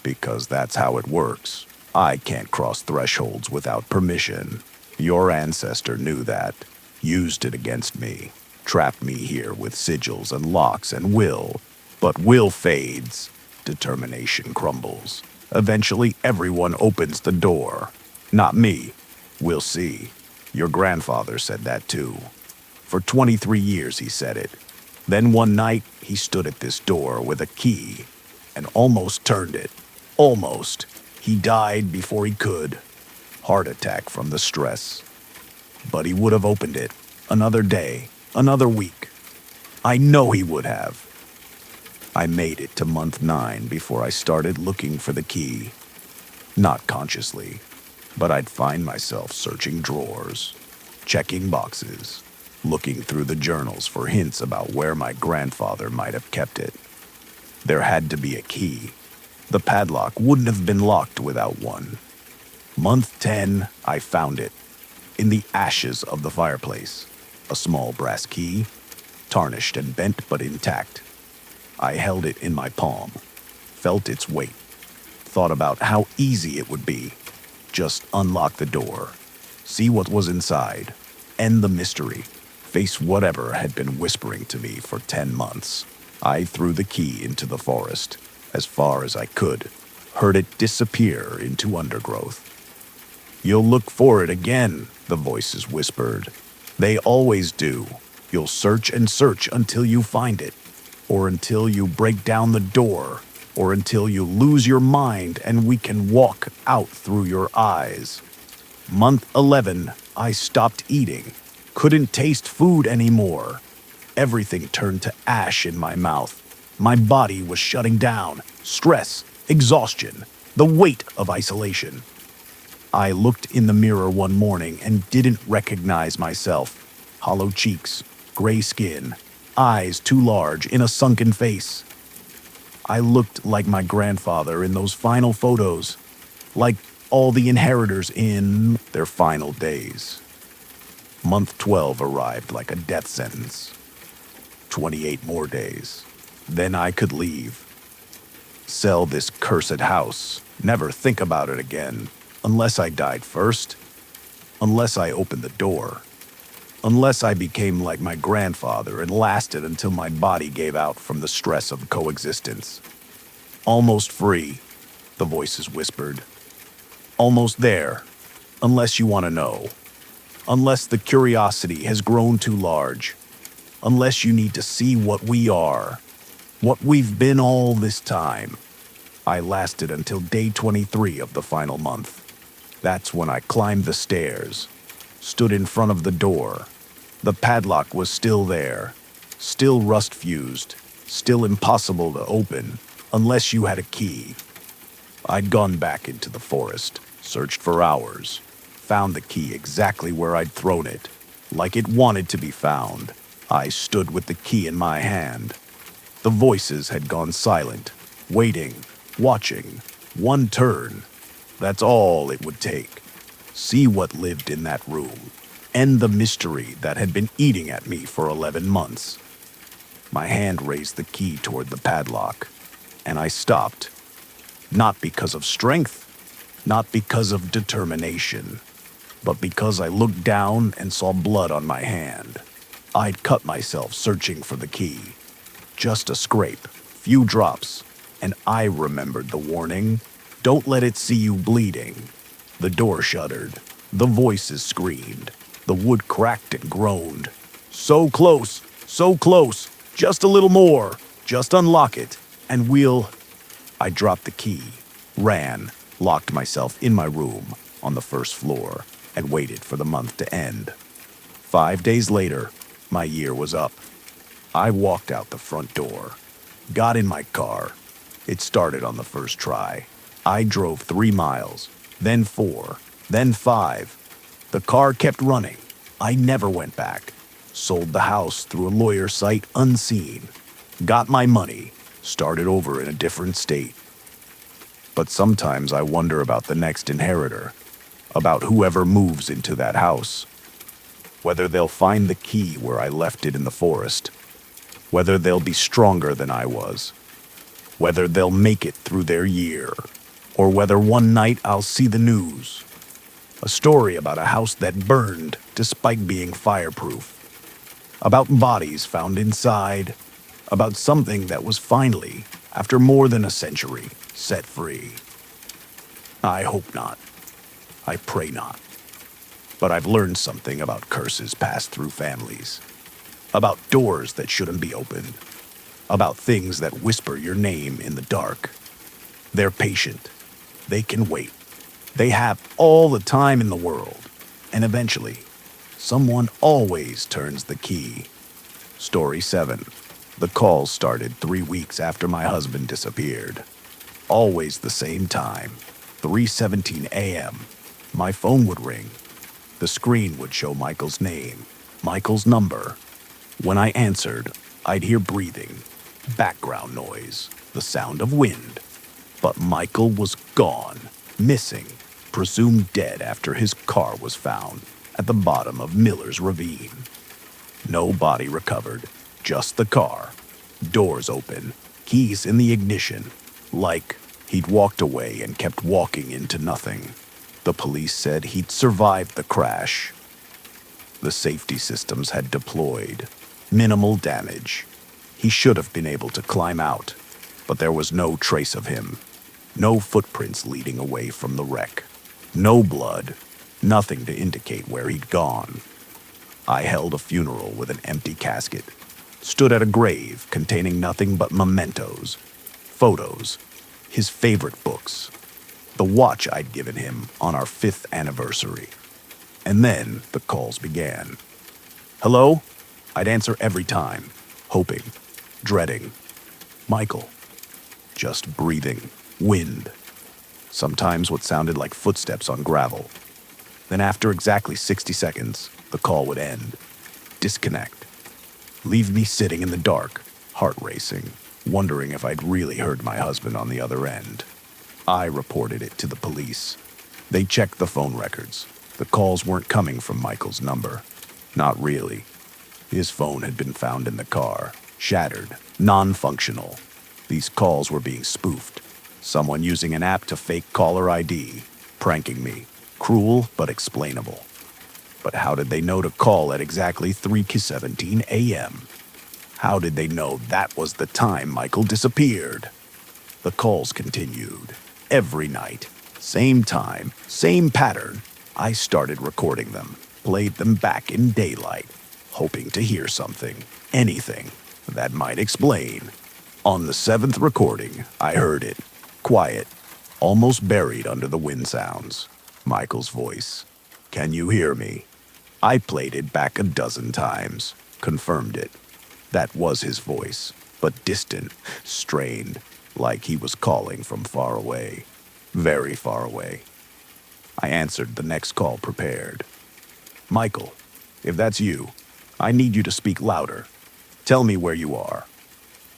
Because that's how it works. I can't cross thresholds without permission. Your ancestor knew that, used it against me, trapped me here with sigils and locks and will. But will fades. Determination crumbles. Eventually everyone opens the door. Not me. We'll see. Your grandfather said that too. For 23 years he said it. Then one night he stood at this door with a key and almost turned it. Almost. He died before he could. Heart attack from the stress. But he would have opened it. Another day. Another week. I know he would have. I made it to month 9 before I started looking for the key. Not consciously, but I'd find myself searching drawers, checking boxes, looking through the journals for hints about where my grandfather might have kept it. There had to be a key. The padlock wouldn't have been locked without one. Month 10, I found it, in the ashes of the fireplace. A small brass key, tarnished and bent but intact. I held it in my palm, felt its weight, thought about how easy it would be. Just unlock the door, see what was inside, end the mystery, face whatever had been whispering to me for 10 months. I threw the key into the forest, as far as I could, heard it disappear into undergrowth. "You'll look for it again," the voices whispered. "They always do. You'll search and search until you find it, or until you break down the door, or until you lose your mind and we can walk out through your eyes." Month 11, I stopped eating, couldn't taste food anymore. Everything turned to ash in my mouth. My body was shutting down. Stress, exhaustion, the weight of isolation. I looked in the mirror one morning and didn't recognize myself. Hollow cheeks, gray skin, eyes too large in a sunken face. I looked like my grandfather in those final photos, like all the inheritors in their final days. Month 12 arrived like a death sentence. 28 more days. Then I could leave. Sell this cursed house. Never think about it again. Unless I died first. Unless I opened the door. Unless I became like my grandfather and lasted until my body gave out from the stress of coexistence. Almost free, the voices whispered. Almost there, unless you want to know. Unless the curiosity has grown too large. Unless you need to see what we are. What we've been all this time. I lasted until day 23 of the final month. That's when I climbed the stairs, stood in front of the door. The padlock was still there, still rust-fused, still impossible to open, unless you had a key. I'd gone back into the forest, searched for hours, found the key exactly where I'd thrown it, like it wanted to be found. I stood with the key in my hand. The voices had gone silent, waiting, watching. One turn. That's all it would take. See what lived in that room. End the mystery that had been eating at me for 11 months. My hand raised the key toward the padlock, and I stopped. Not because of strength, not because of determination, but because I looked down and saw blood on my hand. I'd cut myself searching for the key. Just a scrape, few drops, and I remembered the warning. Don't let it see you bleeding. The door shuddered. The voices screamed. The wood cracked and groaned. So close, just a little more. Just unlock it, and we'll... I dropped the key, ran, locked myself in my room on the first floor, and waited for the month to end. 5 days later, my year was up. I walked out the front door, got in my car. It started on the first try. I drove 3 miles, then 4, then 5. The car kept running. I never went back. Sold the house through a lawyer site unseen. Got my money, started over in a different state. But sometimes I wonder about the next inheritor, about whoever moves into that house. Whether they'll find the key where I left it in the forest. Whether they'll be stronger than I was. Whether they'll make it through their year. Or whether one night I'll see the news. A story about a house that burned despite being fireproof. About bodies found inside. About something that was finally, after more than a century, set free. I hope not. I pray not. But I've learned something about curses passed through families. About doors that shouldn't be opened. About things that whisper your name in the dark. They're patient. They can wait. They have all the time in the world. And eventually, someone always turns the key. Story 7. The calls started 3 weeks after my husband disappeared. Always the same time, 3:17 a.m. My phone would ring. The screen would show Michael's name, Michael's number. When I answered, I'd hear breathing, background noise, the sound of wind. But Michael was gone, missing, presumed dead after his car was found at the bottom of Miller's Ravine. No body recovered, just the car. Doors open, keys in the ignition. Like he'd walked away and kept walking into nothing. The police said he'd survived the crash. The safety systems had deployed. Minimal damage. He should have been able to climb out, but there was no trace of him. No footprints leading away from the wreck. No blood. Nothing to indicate where he'd gone. I held a funeral with an empty casket. Stood at a grave containing nothing but mementos. Photos. His favorite books. The watch I'd given him on our 5th anniversary. And then the calls began. Hello? I'd answer every time. Hoping. Dreading. Michael. Just breathing. Wind. Sometimes what sounded like footsteps on gravel. Then after exactly 60 seconds, the call would end. Disconnect. Leave me sitting in the dark, heart racing, wondering if I'd really heard my husband on the other end. I reported it to the police. They checked the phone records. The calls weren't coming from Michael's number. Not really. His phone had been found in the car, shattered, non-functional. These calls were being spoofed. Someone using an app to fake caller ID, pranking me. Cruel, but explainable. But how did they know to call at exactly 3:17 a.m.? How did they know that was the time Michael disappeared? The calls continued. Every night. Same time, same pattern. I started recording them, played them back in daylight, hoping to hear something, anything, that might explain. On the 7th recording, I heard it. Quiet, almost buried under the wind sounds. Michael's voice. Can you hear me? I played it back a dozen times, confirmed it. That was his voice, but distant, strained, like he was calling from far away. Very far away. I answered the next call prepared. Michael, if that's you, I need you to speak louder. Tell me where you are.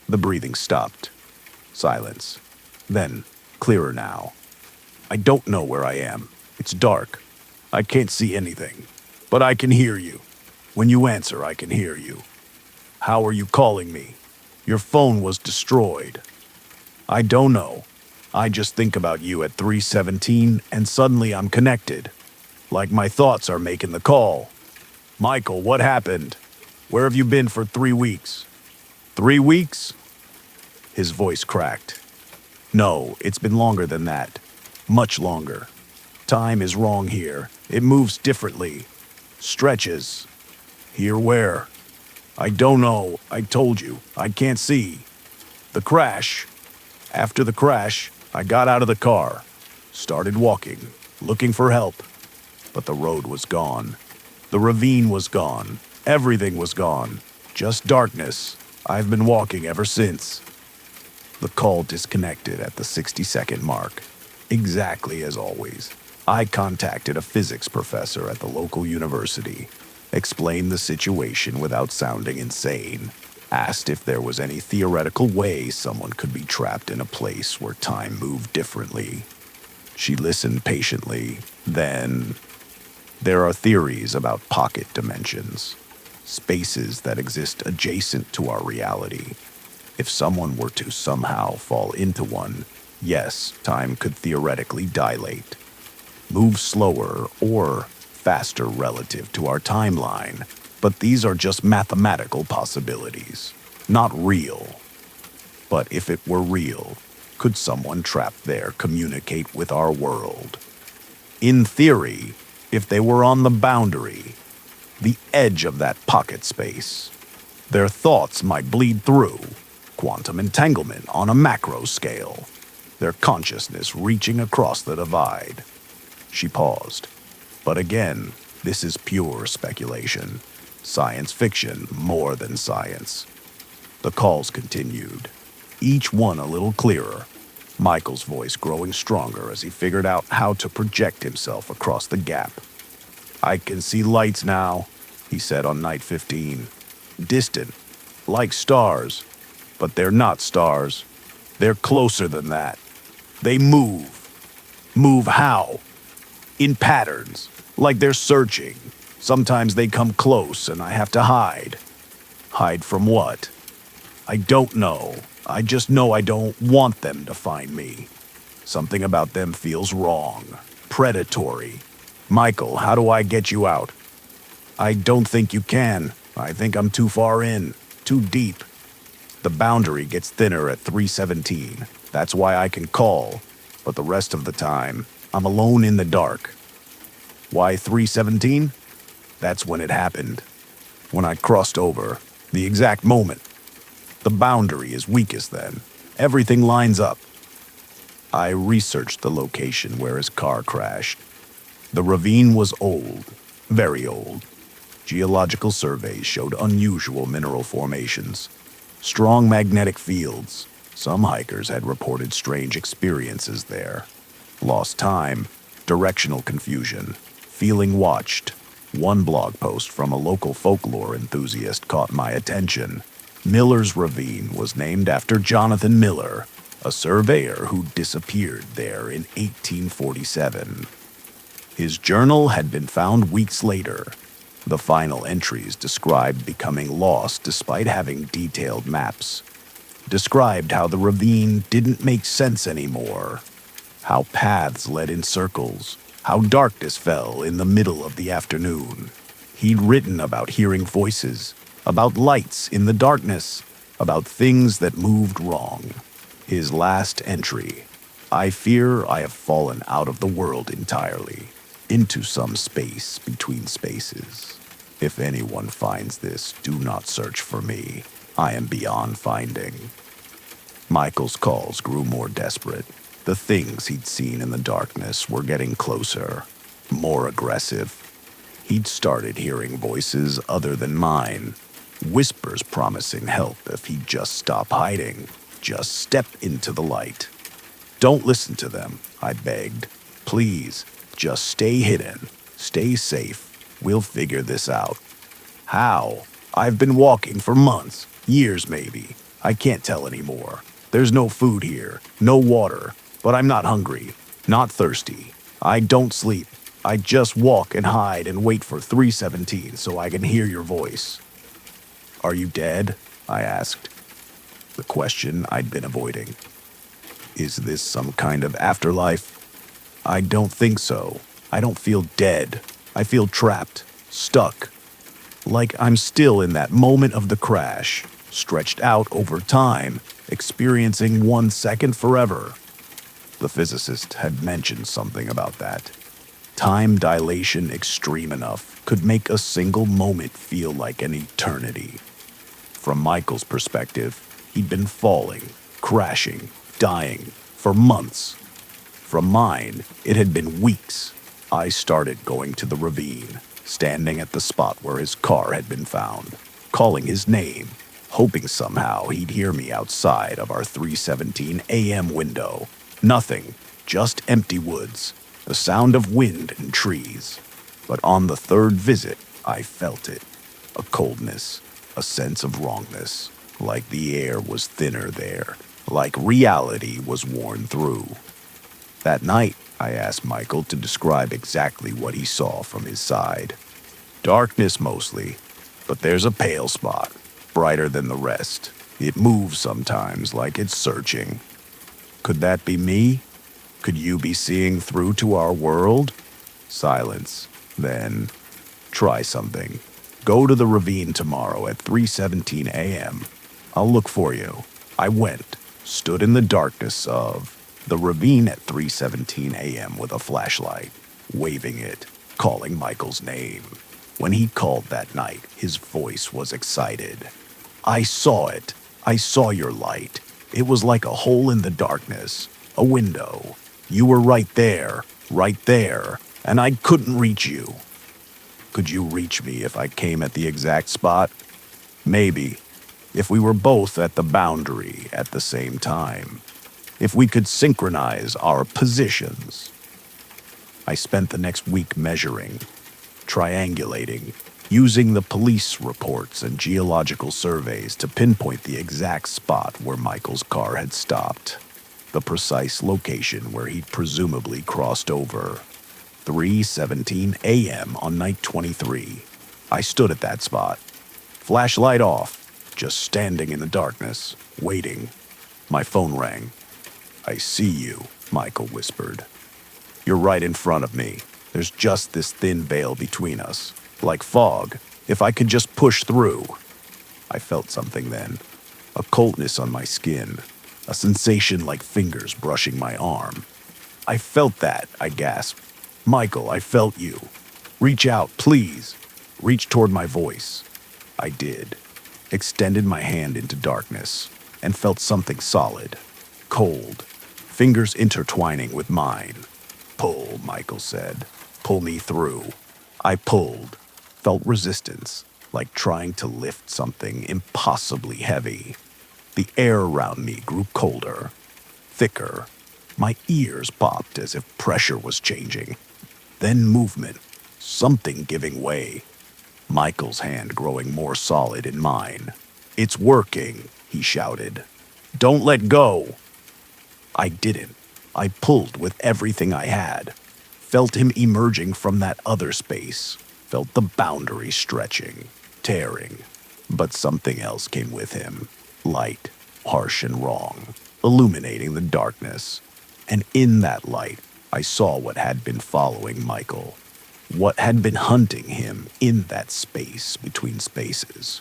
The breathing stopped. Silence. Then, clearer now. I don't know where I am. It's dark. I can't see anything. But I can hear you. When you answer, I can hear you. How are you calling me? Your phone was destroyed. I don't know. I just think about you at 3:17 and suddenly I'm connected. Like my thoughts are making the call. Michael, what happened? Where have you been for 3 weeks? 3 weeks? His voice cracked. No, it's been longer than that. Much longer. Time is wrong here. It moves differently. Stretches. Here where? I don't know. I told you. I can't see. The crash. After the crash, I got out of the car. Started walking, looking for help. But the road was gone. The ravine was gone. Everything was gone. Just darkness. I've been walking ever since. The call disconnected at the 60-second mark. Exactly as always. I contacted a physics professor at the local university, explained the situation without sounding insane, asked if there was any theoretical way someone could be trapped in a place where time moved differently. She listened patiently. Then, there are theories about pocket dimensions, spaces that exist adjacent to our reality. If someone were to somehow fall into one, yes, time could theoretically dilate, move slower or faster relative to our timeline, but these are just mathematical possibilities, not real. But if it were real, could someone trapped there communicate with our world? In theory, if they were on the boundary, the edge of that pocket space, their thoughts might bleed through, quantum entanglement on a macro scale, their consciousness reaching across the divide. She paused. But again, this is pure speculation. Science fiction more than science. The calls continued, each one a little clearer, Michael's voice growing stronger as he figured out how to project himself across the gap. I can see lights now, he said on night 15. Distant, like stars, but they're not stars. They're closer than that. They move. Move how? In patterns, like they're searching. Sometimes they come close and I have to hide. Hide from what? I don't know. I just know I don't want them to find me. Something about them feels wrong. Predatory. Michael, how do I get you out? I don't think you can. I think I'm too far in. Too deep. The boundary gets thinner at 317. That's why I can call. But the rest of the time, I'm alone in the dark. Why 317? That's when it happened. When I crossed over. The exact moment. The boundary is weakest then. Everything lines up. I researched the location where his car crashed. The ravine was old. Very old. Geological surveys showed unusual mineral formations. Strong magnetic fields. Some hikers had reported strange experiences there. Lost time, directional confusion, feeling watched. One blog post from a local folklore enthusiast caught my attention. Miller's Ravine was named after Jonathan Miller, a surveyor who disappeared there in 1847. His journal had been found weeks later. The final entries described becoming lost despite having detailed maps. Described how the ravine didn't make sense anymore. How paths led in circles. How darkness fell in the middle of the afternoon. He'd written about hearing voices, about lights in the darkness, about things that moved wrong. His last entry: I fear I have fallen out of the world entirely, into some space between spaces. If anyone finds this, do not search for me. I am beyond finding. Michael's calls grew more desperate. The things he'd seen in the darkness were getting closer, more aggressive. He'd started hearing voices other than mine, whispers promising help if he'd just stop hiding, just step into the light. Don't listen to them, I begged. Please, just stay hidden, stay safe. We'll figure this out. How? I've been walking for months, years maybe. I can't tell anymore. There's no food here, no water, but I'm not hungry, not thirsty. I don't sleep. I just walk and hide and wait for 317 so I can hear your voice. Are you dead? I asked. The question I'd been avoiding. Is this some kind of afterlife? I don't think so. I don't feel dead. I feel trapped, stuck. Like I'm still in that moment of the crash, stretched out over time, experiencing 1 second forever. The physicist had mentioned something about that. Time dilation extreme enough could make a single moment feel like an eternity. From Michael's perspective, he'd been falling, crashing, dying for months. From mine, it had been weeks. I started going to the ravine, standing at the spot where his car had been found, calling his name, hoping somehow he'd hear me outside of our 3:17 a.m. window. Nothing, just empty woods, the sound of wind and trees. But on the third visit, I felt it. A coldness, a sense of wrongness, like the air was thinner there, like reality was worn through. That night, I asked Michael to describe exactly what he saw from his side. Darkness mostly, but there's a pale spot, brighter than the rest. It moves sometimes like it's searching. Could that be me? Could you be seeing through to our world? Silence. Then, try something. Go to the ravine tomorrow at 3:17 a.m. I'll look for you. I went, stood in the darkness of the ravine at 3:17 a.m. with a flashlight, waving it, calling Michael's name. When he called that night, his voice was excited. I saw it. I saw your light. It was like a hole in the darkness, a window. You were right there, and I couldn't reach you. Could you reach me if I came at the exact spot? Maybe, if we were both at the boundary at the same time. If we could synchronize our positions. I spent the next week measuring, triangulating, using the police reports and geological surveys to pinpoint the exact spot where Michael's car had stopped, the precise location where he'd presumably crossed over. 3:17 a.m. on night 23. I stood at that spot, flashlight off, just standing in the darkness, waiting. My phone rang. "I see you," Michael whispered. "You're right in front of me. There's just this thin veil between us, like fog. If I could just push through." I felt something then, a coldness on my skin, a sensation like fingers brushing my arm. "I felt that," I gasped. "Michael, I felt you. Reach out, please." Reach toward my voice. I did. Extended my hand into darkness and felt something solid, cold, fingers intertwining with mine. "Pull," Michael said. "Pull me through." I pulled, felt resistance, like trying to lift something impossibly heavy. The air around me grew colder, thicker. My ears popped as if pressure was changing. Then movement, something giving way. Michael's hand growing more solid in mine. "It's working," he shouted. "Don't let go." I didn't. I pulled with everything I had. Felt him emerging from that other space. Felt the boundary stretching, tearing. But something else came with him. Light, harsh and wrong, illuminating the darkness. And in that light, I saw what had been following Michael. What had been hunting him in that space between spaces.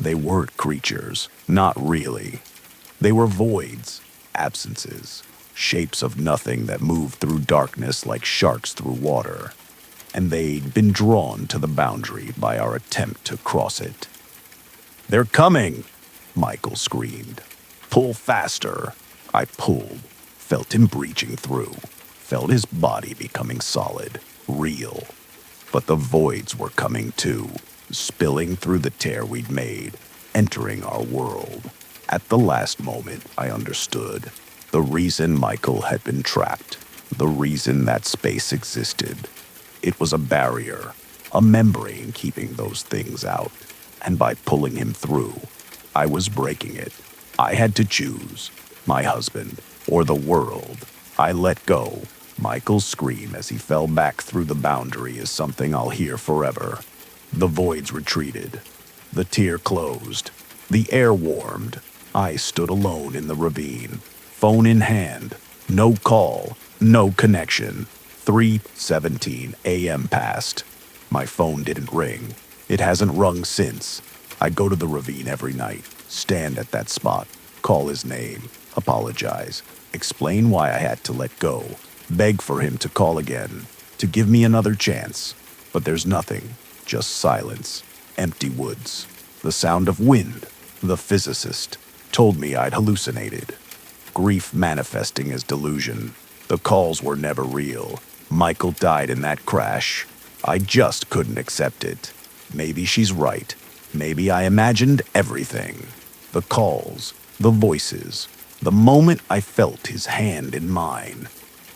They weren't creatures, not really. They were voids, absences, shapes of nothing that moved through darkness like sharks through water. And they'd been drawn to the boundary by our attempt to cross it. "They're coming!" Michael screamed. "Pull faster!" I pulled, felt him breaching through, felt his body becoming solid, real. But the voids were coming too, spilling through the tear we'd made, entering our world. At the last moment, I understood. The reason Michael had been trapped, the reason that space existed. It was a barrier, a membrane keeping those things out. And by pulling him through, I was breaking it. I had to choose, my husband or the world. I let go. Michael's scream as he fell back through the boundary is something I'll hear forever. The voids retreated. The tear closed. The air warmed. I stood alone in the ravine, phone in hand. No call, no connection. 3:17 a.m. passed. My phone didn't ring. It hasn't rung since. I go to the ravine every night, stand at that spot, call his name, apologize, explain why I had to let go, beg for him to call again, to give me another chance. But there's nothing, just silence, empty woods. The sound of wind. The physicist told me I'd hallucinated. Grief manifesting as delusion. The calls were never real. Michael died in that crash. I just couldn't accept it. Maybe she's right. Maybe I imagined everything. The calls, the voices, the moment I felt his hand in mine.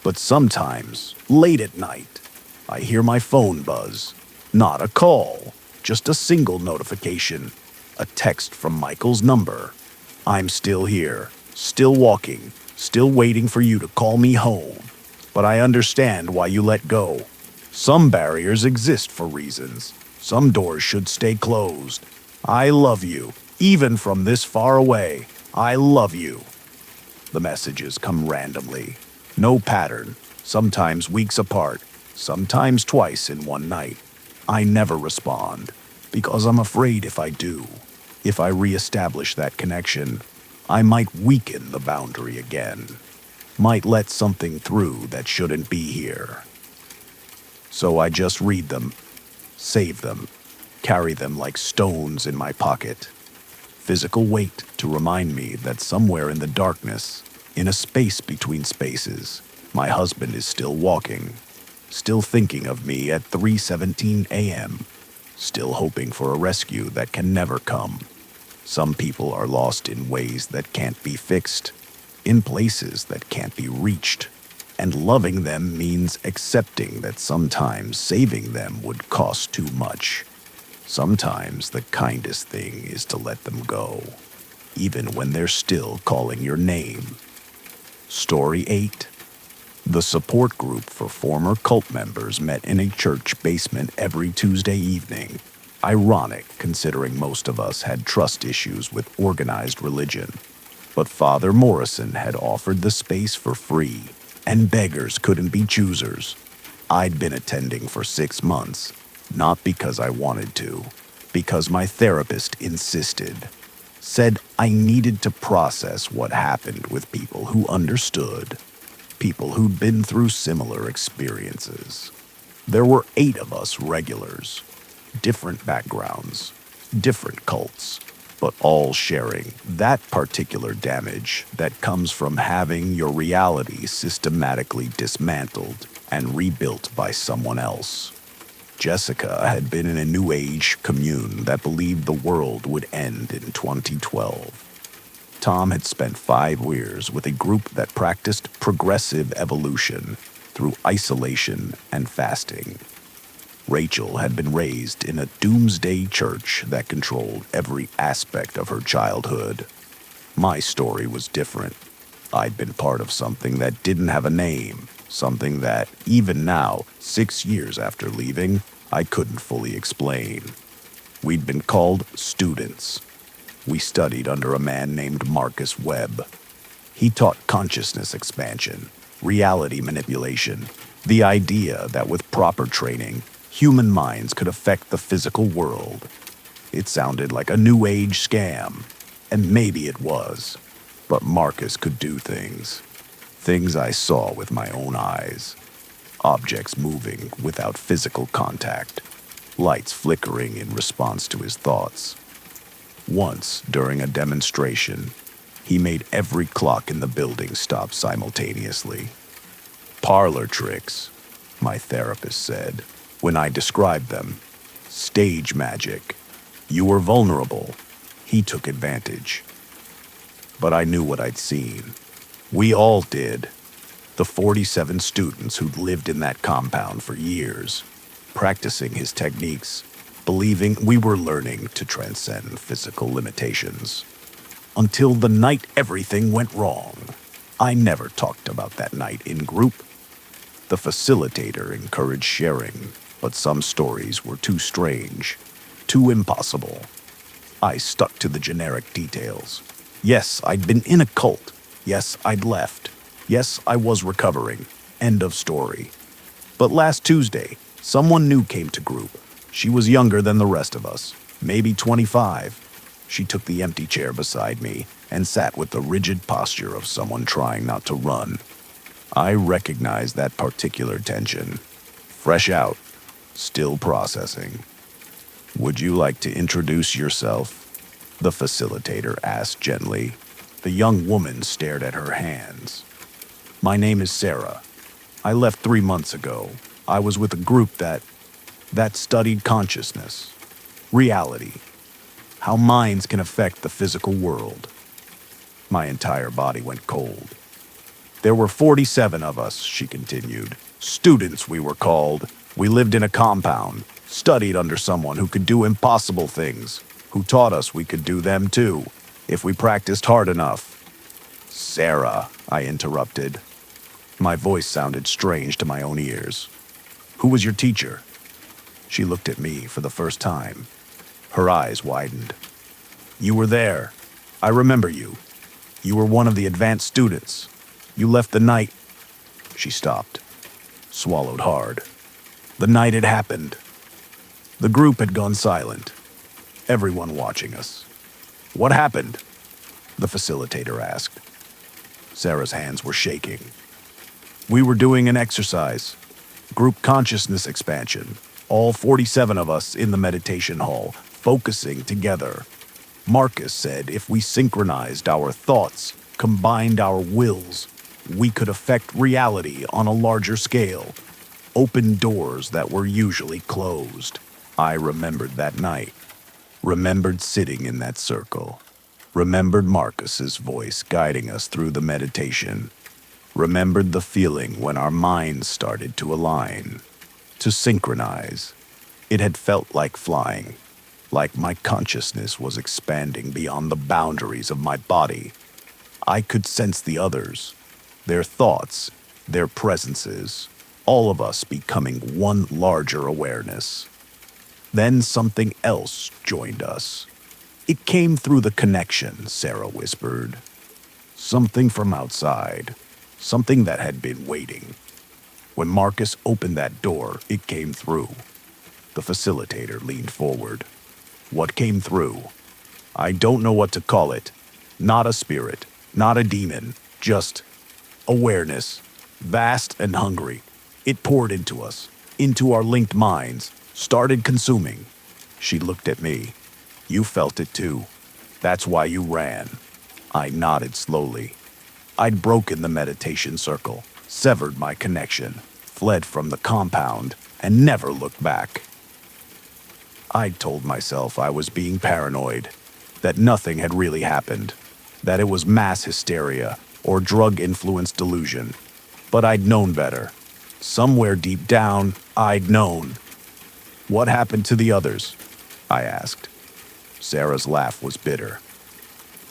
But sometimes, late at night, I hear my phone buzz. Not a call, just a single notification. A text from Michael's number. "I'm still here, still walking, still waiting for you to call me home. But I understand why you let go. Some barriers exist for reasons. Some doors should stay closed. I love you, even from this far away. I love you." The messages come randomly. No pattern, sometimes weeks apart, sometimes twice in one night. I never respond, because I'm afraid if I do, if I reestablish that connection, I might weaken the boundary again. Might let something through that shouldn't be here. So I just read them, save them, carry them like stones in my pocket. Physical weight to remind me that somewhere in the darkness, in a space between spaces, my husband is still walking, still thinking of me at 3:17 a.m., still hoping for a rescue that can never come. Some people are lost in ways that can't be fixed, in places that can't be reached. And loving them means accepting that sometimes saving them would cost too much. Sometimes the kindest thing is to let them go, even when they're still calling your name. Story 8. The support group for former cult members met in a church basement every Tuesday evening. Ironic, considering most of us had trust issues with organized religion. But Father Morrison had offered the space for free, and beggars couldn't be choosers. I'd been attending for 6 months, not because I wanted to, because my therapist insisted. Said I needed to process what happened with people who understood, people who'd been through similar experiences. There were 8 of us regulars, different backgrounds, different cults, but all sharing that particular damage that comes from having your reality systematically dismantled and rebuilt by someone else. Jessica had been in a New Age commune that believed the world would end in 2012. Tom had spent 5 years with a group that practiced progressive evolution through isolation and fasting. Rachel had been raised in a doomsday church that controlled every aspect of her childhood. My story was different. I'd been part of something that didn't have a name, something that, even now, 6 years after leaving, I couldn't fully explain. We'd been called students. We studied under a man named Marcus Webb. He taught consciousness expansion, reality manipulation, the idea that with proper training, human minds could affect the physical world. It sounded like a New Age scam, and maybe it was. But Marcus could do things I saw with my own eyes. Objects moving without physical contact, lights flickering in response to his thoughts. Once, during a demonstration, he made every clock in the building stop simultaneously. Parlor tricks, my therapist said, when I described them. Stage magic. You were vulnerable. He took advantage. But I knew what I'd seen. We all did. The 47 students who'd lived in that compound for years, practicing his techniques, believing we were learning to transcend physical limitations. Until the night everything went wrong. I never talked about that night in group. The facilitator encouraged sharing, but some stories were too strange, too impossible. I stuck to the generic details. Yes, I'd been in a cult. Yes, I'd left. Yes, I was recovering. End of story. But last Tuesday, someone new came to group. She was younger than the rest of us, maybe 25. She took the empty chair beside me and sat with the rigid posture of someone trying not to run. I recognized that particular tension. Fresh out, still processing. Would you like to introduce yourself? The facilitator asked gently. The young woman stared at her hands. My name is Sarah. I left 3 months ago. I was with a group that studied consciousness, reality, how minds can affect the physical world. My entire body went cold. There were 47 of us, she continued. Students, we were called. We lived in a compound, studied under someone who could do impossible things, who taught us we could do them too, if we practiced hard enough. Sarah, I interrupted. My voice sounded strange to my own ears. Who was your teacher? She looked at me for the first time. Her eyes widened. You were there. I remember you. You were one of the advanced students. You left the night. She stopped, swallowed hard. The night it happened. The group had gone silent, everyone watching us. What happened? The facilitator asked. Sarah's hands were shaking. We were doing an exercise, group consciousness expansion, all 47 of us in the meditation hall, focusing together. Marcus said if we synchronized our thoughts, combined our wills, we could affect reality on a larger scale, open doors that were usually closed. I remembered that night, remembered sitting in that circle, remembered Marcus's voice guiding us through the meditation, remembered the feeling when our minds started to align, to synchronize. It had felt like flying, like my consciousness was expanding beyond the boundaries of my body. I could sense the others, their thoughts, their presences, all of us becoming one larger awareness. Then something else joined us. It came through the connection, Sarah whispered. Something from outside. Something that had been waiting. When Marcus opened that door, it came through. The facilitator leaned forward. What came through? I don't know what to call it. Not a spirit, not a demon, just awareness, vast and hungry. It poured into us, into our linked minds, started consuming. She looked at me. You felt it too. That's why you ran. I nodded slowly. I'd broken the meditation circle, severed my connection, fled from the compound, and never looked back. I'd told myself I was being paranoid, that nothing had really happened, that it was mass hysteria or drug-influenced delusion. But I'd known better. Somewhere deep down, I'd known. What happened to the others? I asked. Sarah's laugh was bitter.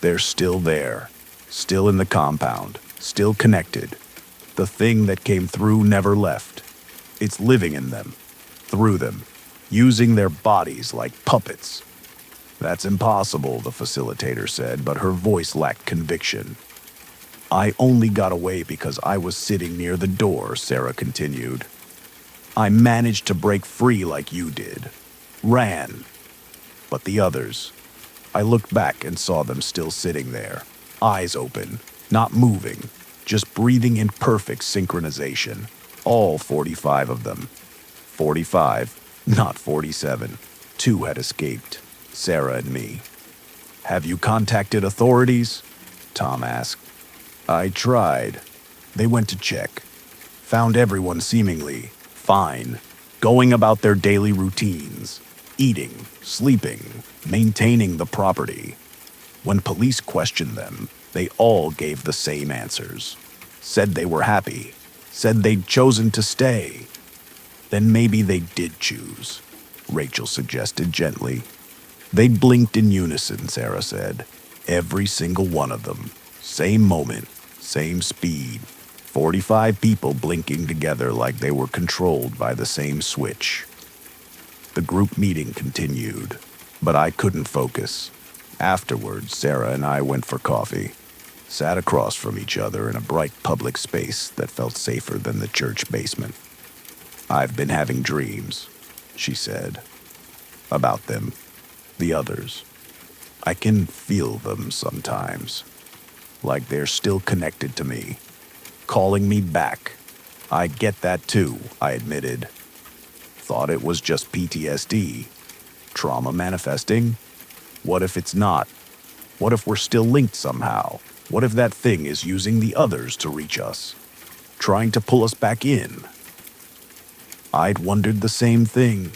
They're still there, still in the compound, still connected. The thing that came through never left. It's living in them, through them, using their bodies like puppets. That's impossible, the facilitator said, but her voice lacked conviction. I only got away because I was sitting near the door, Sarah continued. I managed to break free like you did. Ran. But the others, I looked back and saw them still sitting there, eyes open, not moving, just breathing in perfect synchronization. All 45 of them. 45, not 47. 2 had escaped, Sarah and me. Have you contacted authorities? Tom asked. I tried. They went to check. Found everyone seemingly fine, going about their daily routines, eating, sleeping, maintaining the property. When police questioned them, they all gave the same answers. Said they were happy. Said they'd chosen to stay. Then maybe they did choose, Rachel suggested gently. They blinked in unison, Sarah said. Every single one of them. Same moment, same speed. 45 people blinking together like they were controlled by the same switch. The group meeting continued, but I couldn't focus. Afterwards, Sarah and I went for coffee. Sat across from each other in a bright public space that felt safer than the church basement. I've been having dreams, she said. About them. The others. I can feel them sometimes. Like they're still connected to me. Calling me back. I get that too, I admitted. Thought it was just PTSD. Trauma manifesting? What if it's not? What if we're still linked somehow? What if that thing is using the others to reach us? Trying to pull us back in? I'd wondered the same thing.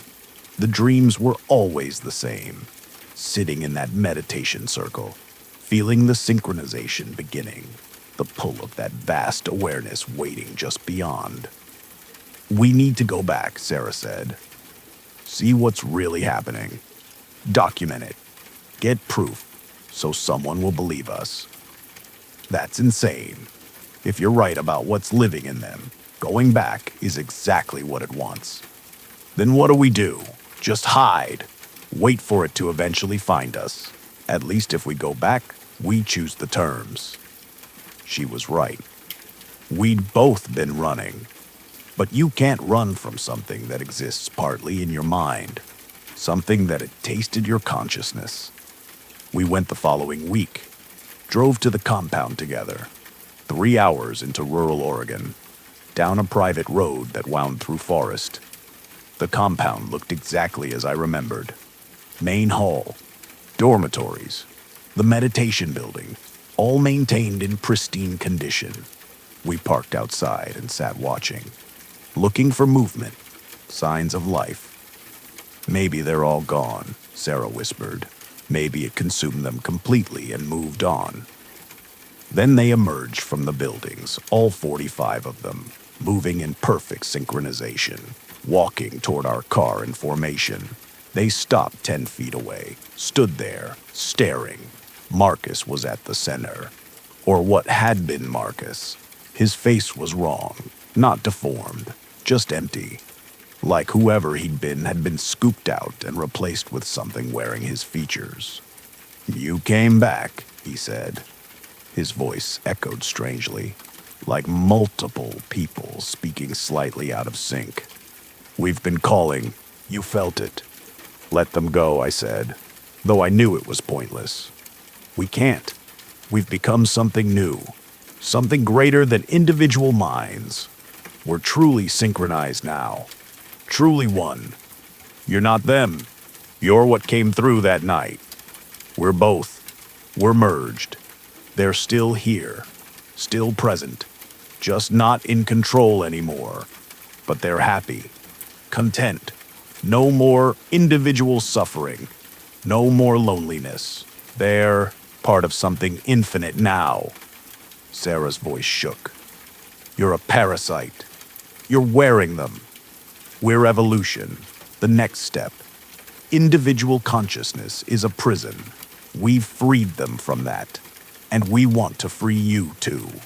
The dreams were always the same. Sitting in that meditation circle, feeling the synchronization beginning, the pull of that vast awareness waiting just beyond. We need to go back, Sarah said. See what's really happening. Document it. Get proof, so someone will believe us. That's insane. If you're right about what's living in them, going back is exactly what it wants. Then what do? Just hide. Wait for it to eventually find us. At least if we go back, we choose the terms. She was right. We'd both been running. But you can't run from something that exists partly in your mind. Something that had tasted your consciousness. We went the following week. Drove to the compound together. 3 hours into rural Oregon. Down a private road that wound through forest. The compound looked exactly as I remembered. Main hall. Dormitories. The meditation building. All maintained in pristine condition. We parked outside and sat watching. Looking for movement. Signs of life. Maybe they're all gone, Sarah whispered. Maybe it consumed them completely and moved on. Then they emerged from the buildings, all 45 of them, moving in perfect synchronization, walking toward our car in formation. They stopped 10 feet away, stood there, staring. Marcus was at the center. Or what had been Marcus. His face was wrong, not deformed, just empty, like whoever he'd been had been scooped out and replaced with something wearing his features. "You came back," he said. His voice echoed strangely, like multiple people speaking slightly out of sync. "We've been calling. You felt it." "Let them go," I said, though I knew it was pointless. "We can't. We've become something new, something greater than individual minds. We're truly synchronized now, truly one. You're not them. You're what came through that night. We're both. We're merged. They're still here, still present, just not in control anymore. But they're happy, content. No more individual suffering, no more loneliness. They're part of something infinite now." Sarah's voice shook. "You're a parasite. You're wearing them. We're evolution, the next step. Individual consciousness is a prison. We've freed them from that, and we want to free you too."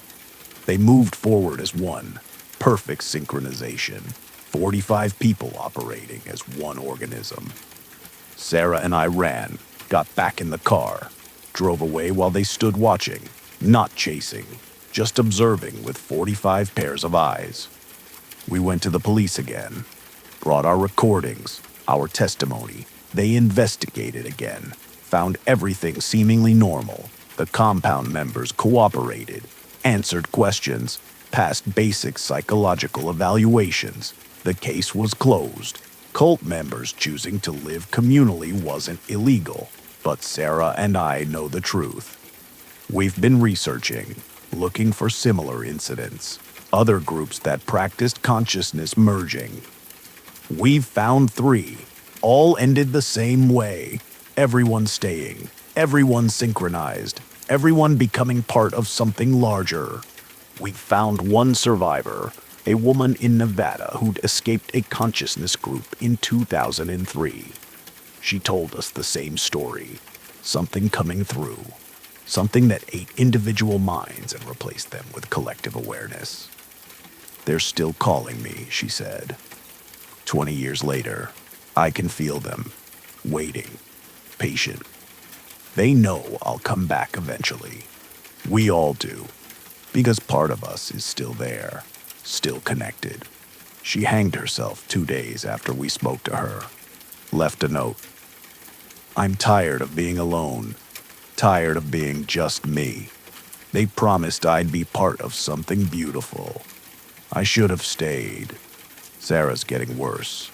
They moved forward as one, perfect synchronization, 45 people operating as one organism. Sarah and I ran, got back in the car, drove away while they stood watching, not chasing, just observing with 45 pairs of eyes. We went to the police again, brought our recordings, our testimony. They investigated again, found everything seemingly normal. The compound members cooperated, answered questions, passed basic psychological evaluations. The case was closed. Cult members choosing to live communally wasn't illegal, but Sarah and I know the truth. We've been researching, looking for similar incidents, other groups that practiced consciousness merging. We've found 3. All ended the same way. Everyone staying, everyone synchronized, everyone becoming part of something larger. We found one survivor, a woman in Nevada who'd escaped a consciousness group in 2003. She told us the same story, something coming through, something that ate individual minds and replaced them with collective awareness. "They're still calling me," she said. 20 years later, I can feel them, waiting, patient. They know I'll come back eventually. We all do, because part of us is still there, still connected. She hanged herself 2 days after we spoke to her. Left a note. "I'm tired of being alone, tired of being just me. They promised I'd be part of something beautiful. I should have stayed." Sarah's getting worse.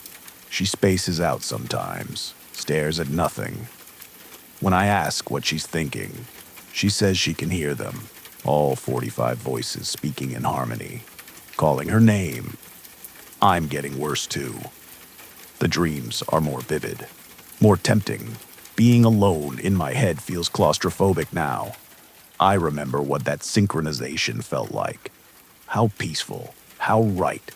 She spaces out sometimes, stares at nothing. When I ask what she's thinking, she says she can hear them, all 45 voices speaking in harmony, calling her name. I'm getting worse too. The dreams are more vivid, more tempting. Being alone in my head feels claustrophobic now. I remember what that synchronization felt like. How peaceful, how right.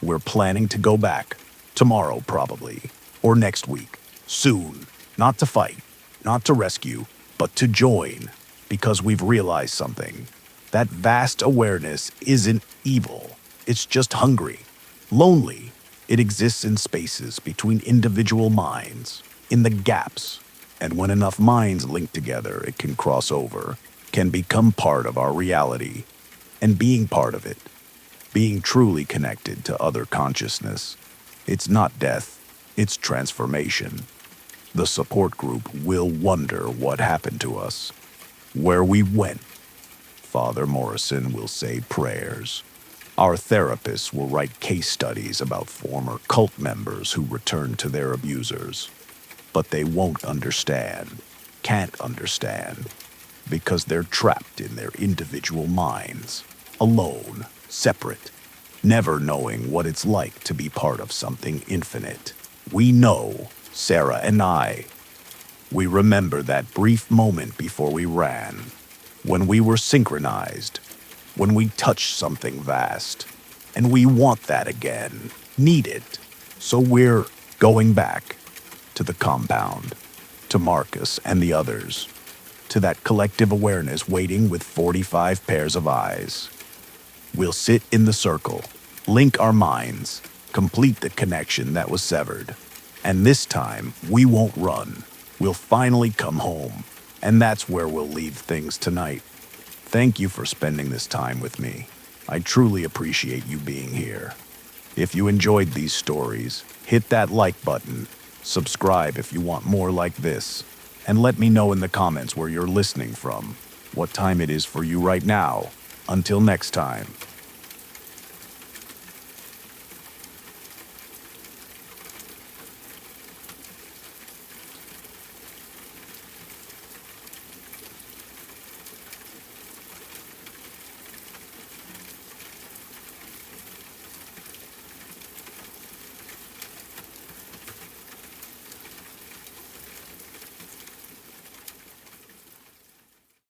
We're planning to go back, tomorrow probably, or next week, soon, not to fight, not to rescue, but to join, because we've realized something. That vast awareness isn't evil, it's just hungry, lonely. It exists in spaces between individual minds, in the gaps, and when enough minds link together, it can cross over, can become part of our reality. And being part of it, being truly connected to other consciousness, it's not death, it's transformation. The support group will wonder what happened to us, where we went. Father Morrison will say prayers. Our therapists will write case studies about former cult members who returned to their abusers. But they won't understand, can't understand, because they're trapped in their individual minds, alone, separate, never knowing what it's like to be part of something infinite. We know, Sarah and I. We remember that brief moment before we ran, when we were synchronized, when we touched something vast, and we want that again, need it. So we're going back to the compound, to Marcus and the others, to that collective awareness waiting with 45 pairs of eyes. We'll sit in the circle, link our minds, complete the connection that was severed. And this time, we won't run. We'll finally come home. And that's where we'll leave things tonight. Thank you for spending this time with me. I truly appreciate you being here. If you enjoyed these stories, hit that like button, subscribe if you want more like this, and let me know in the comments where you're listening from, what time it is for you right now. Until next time.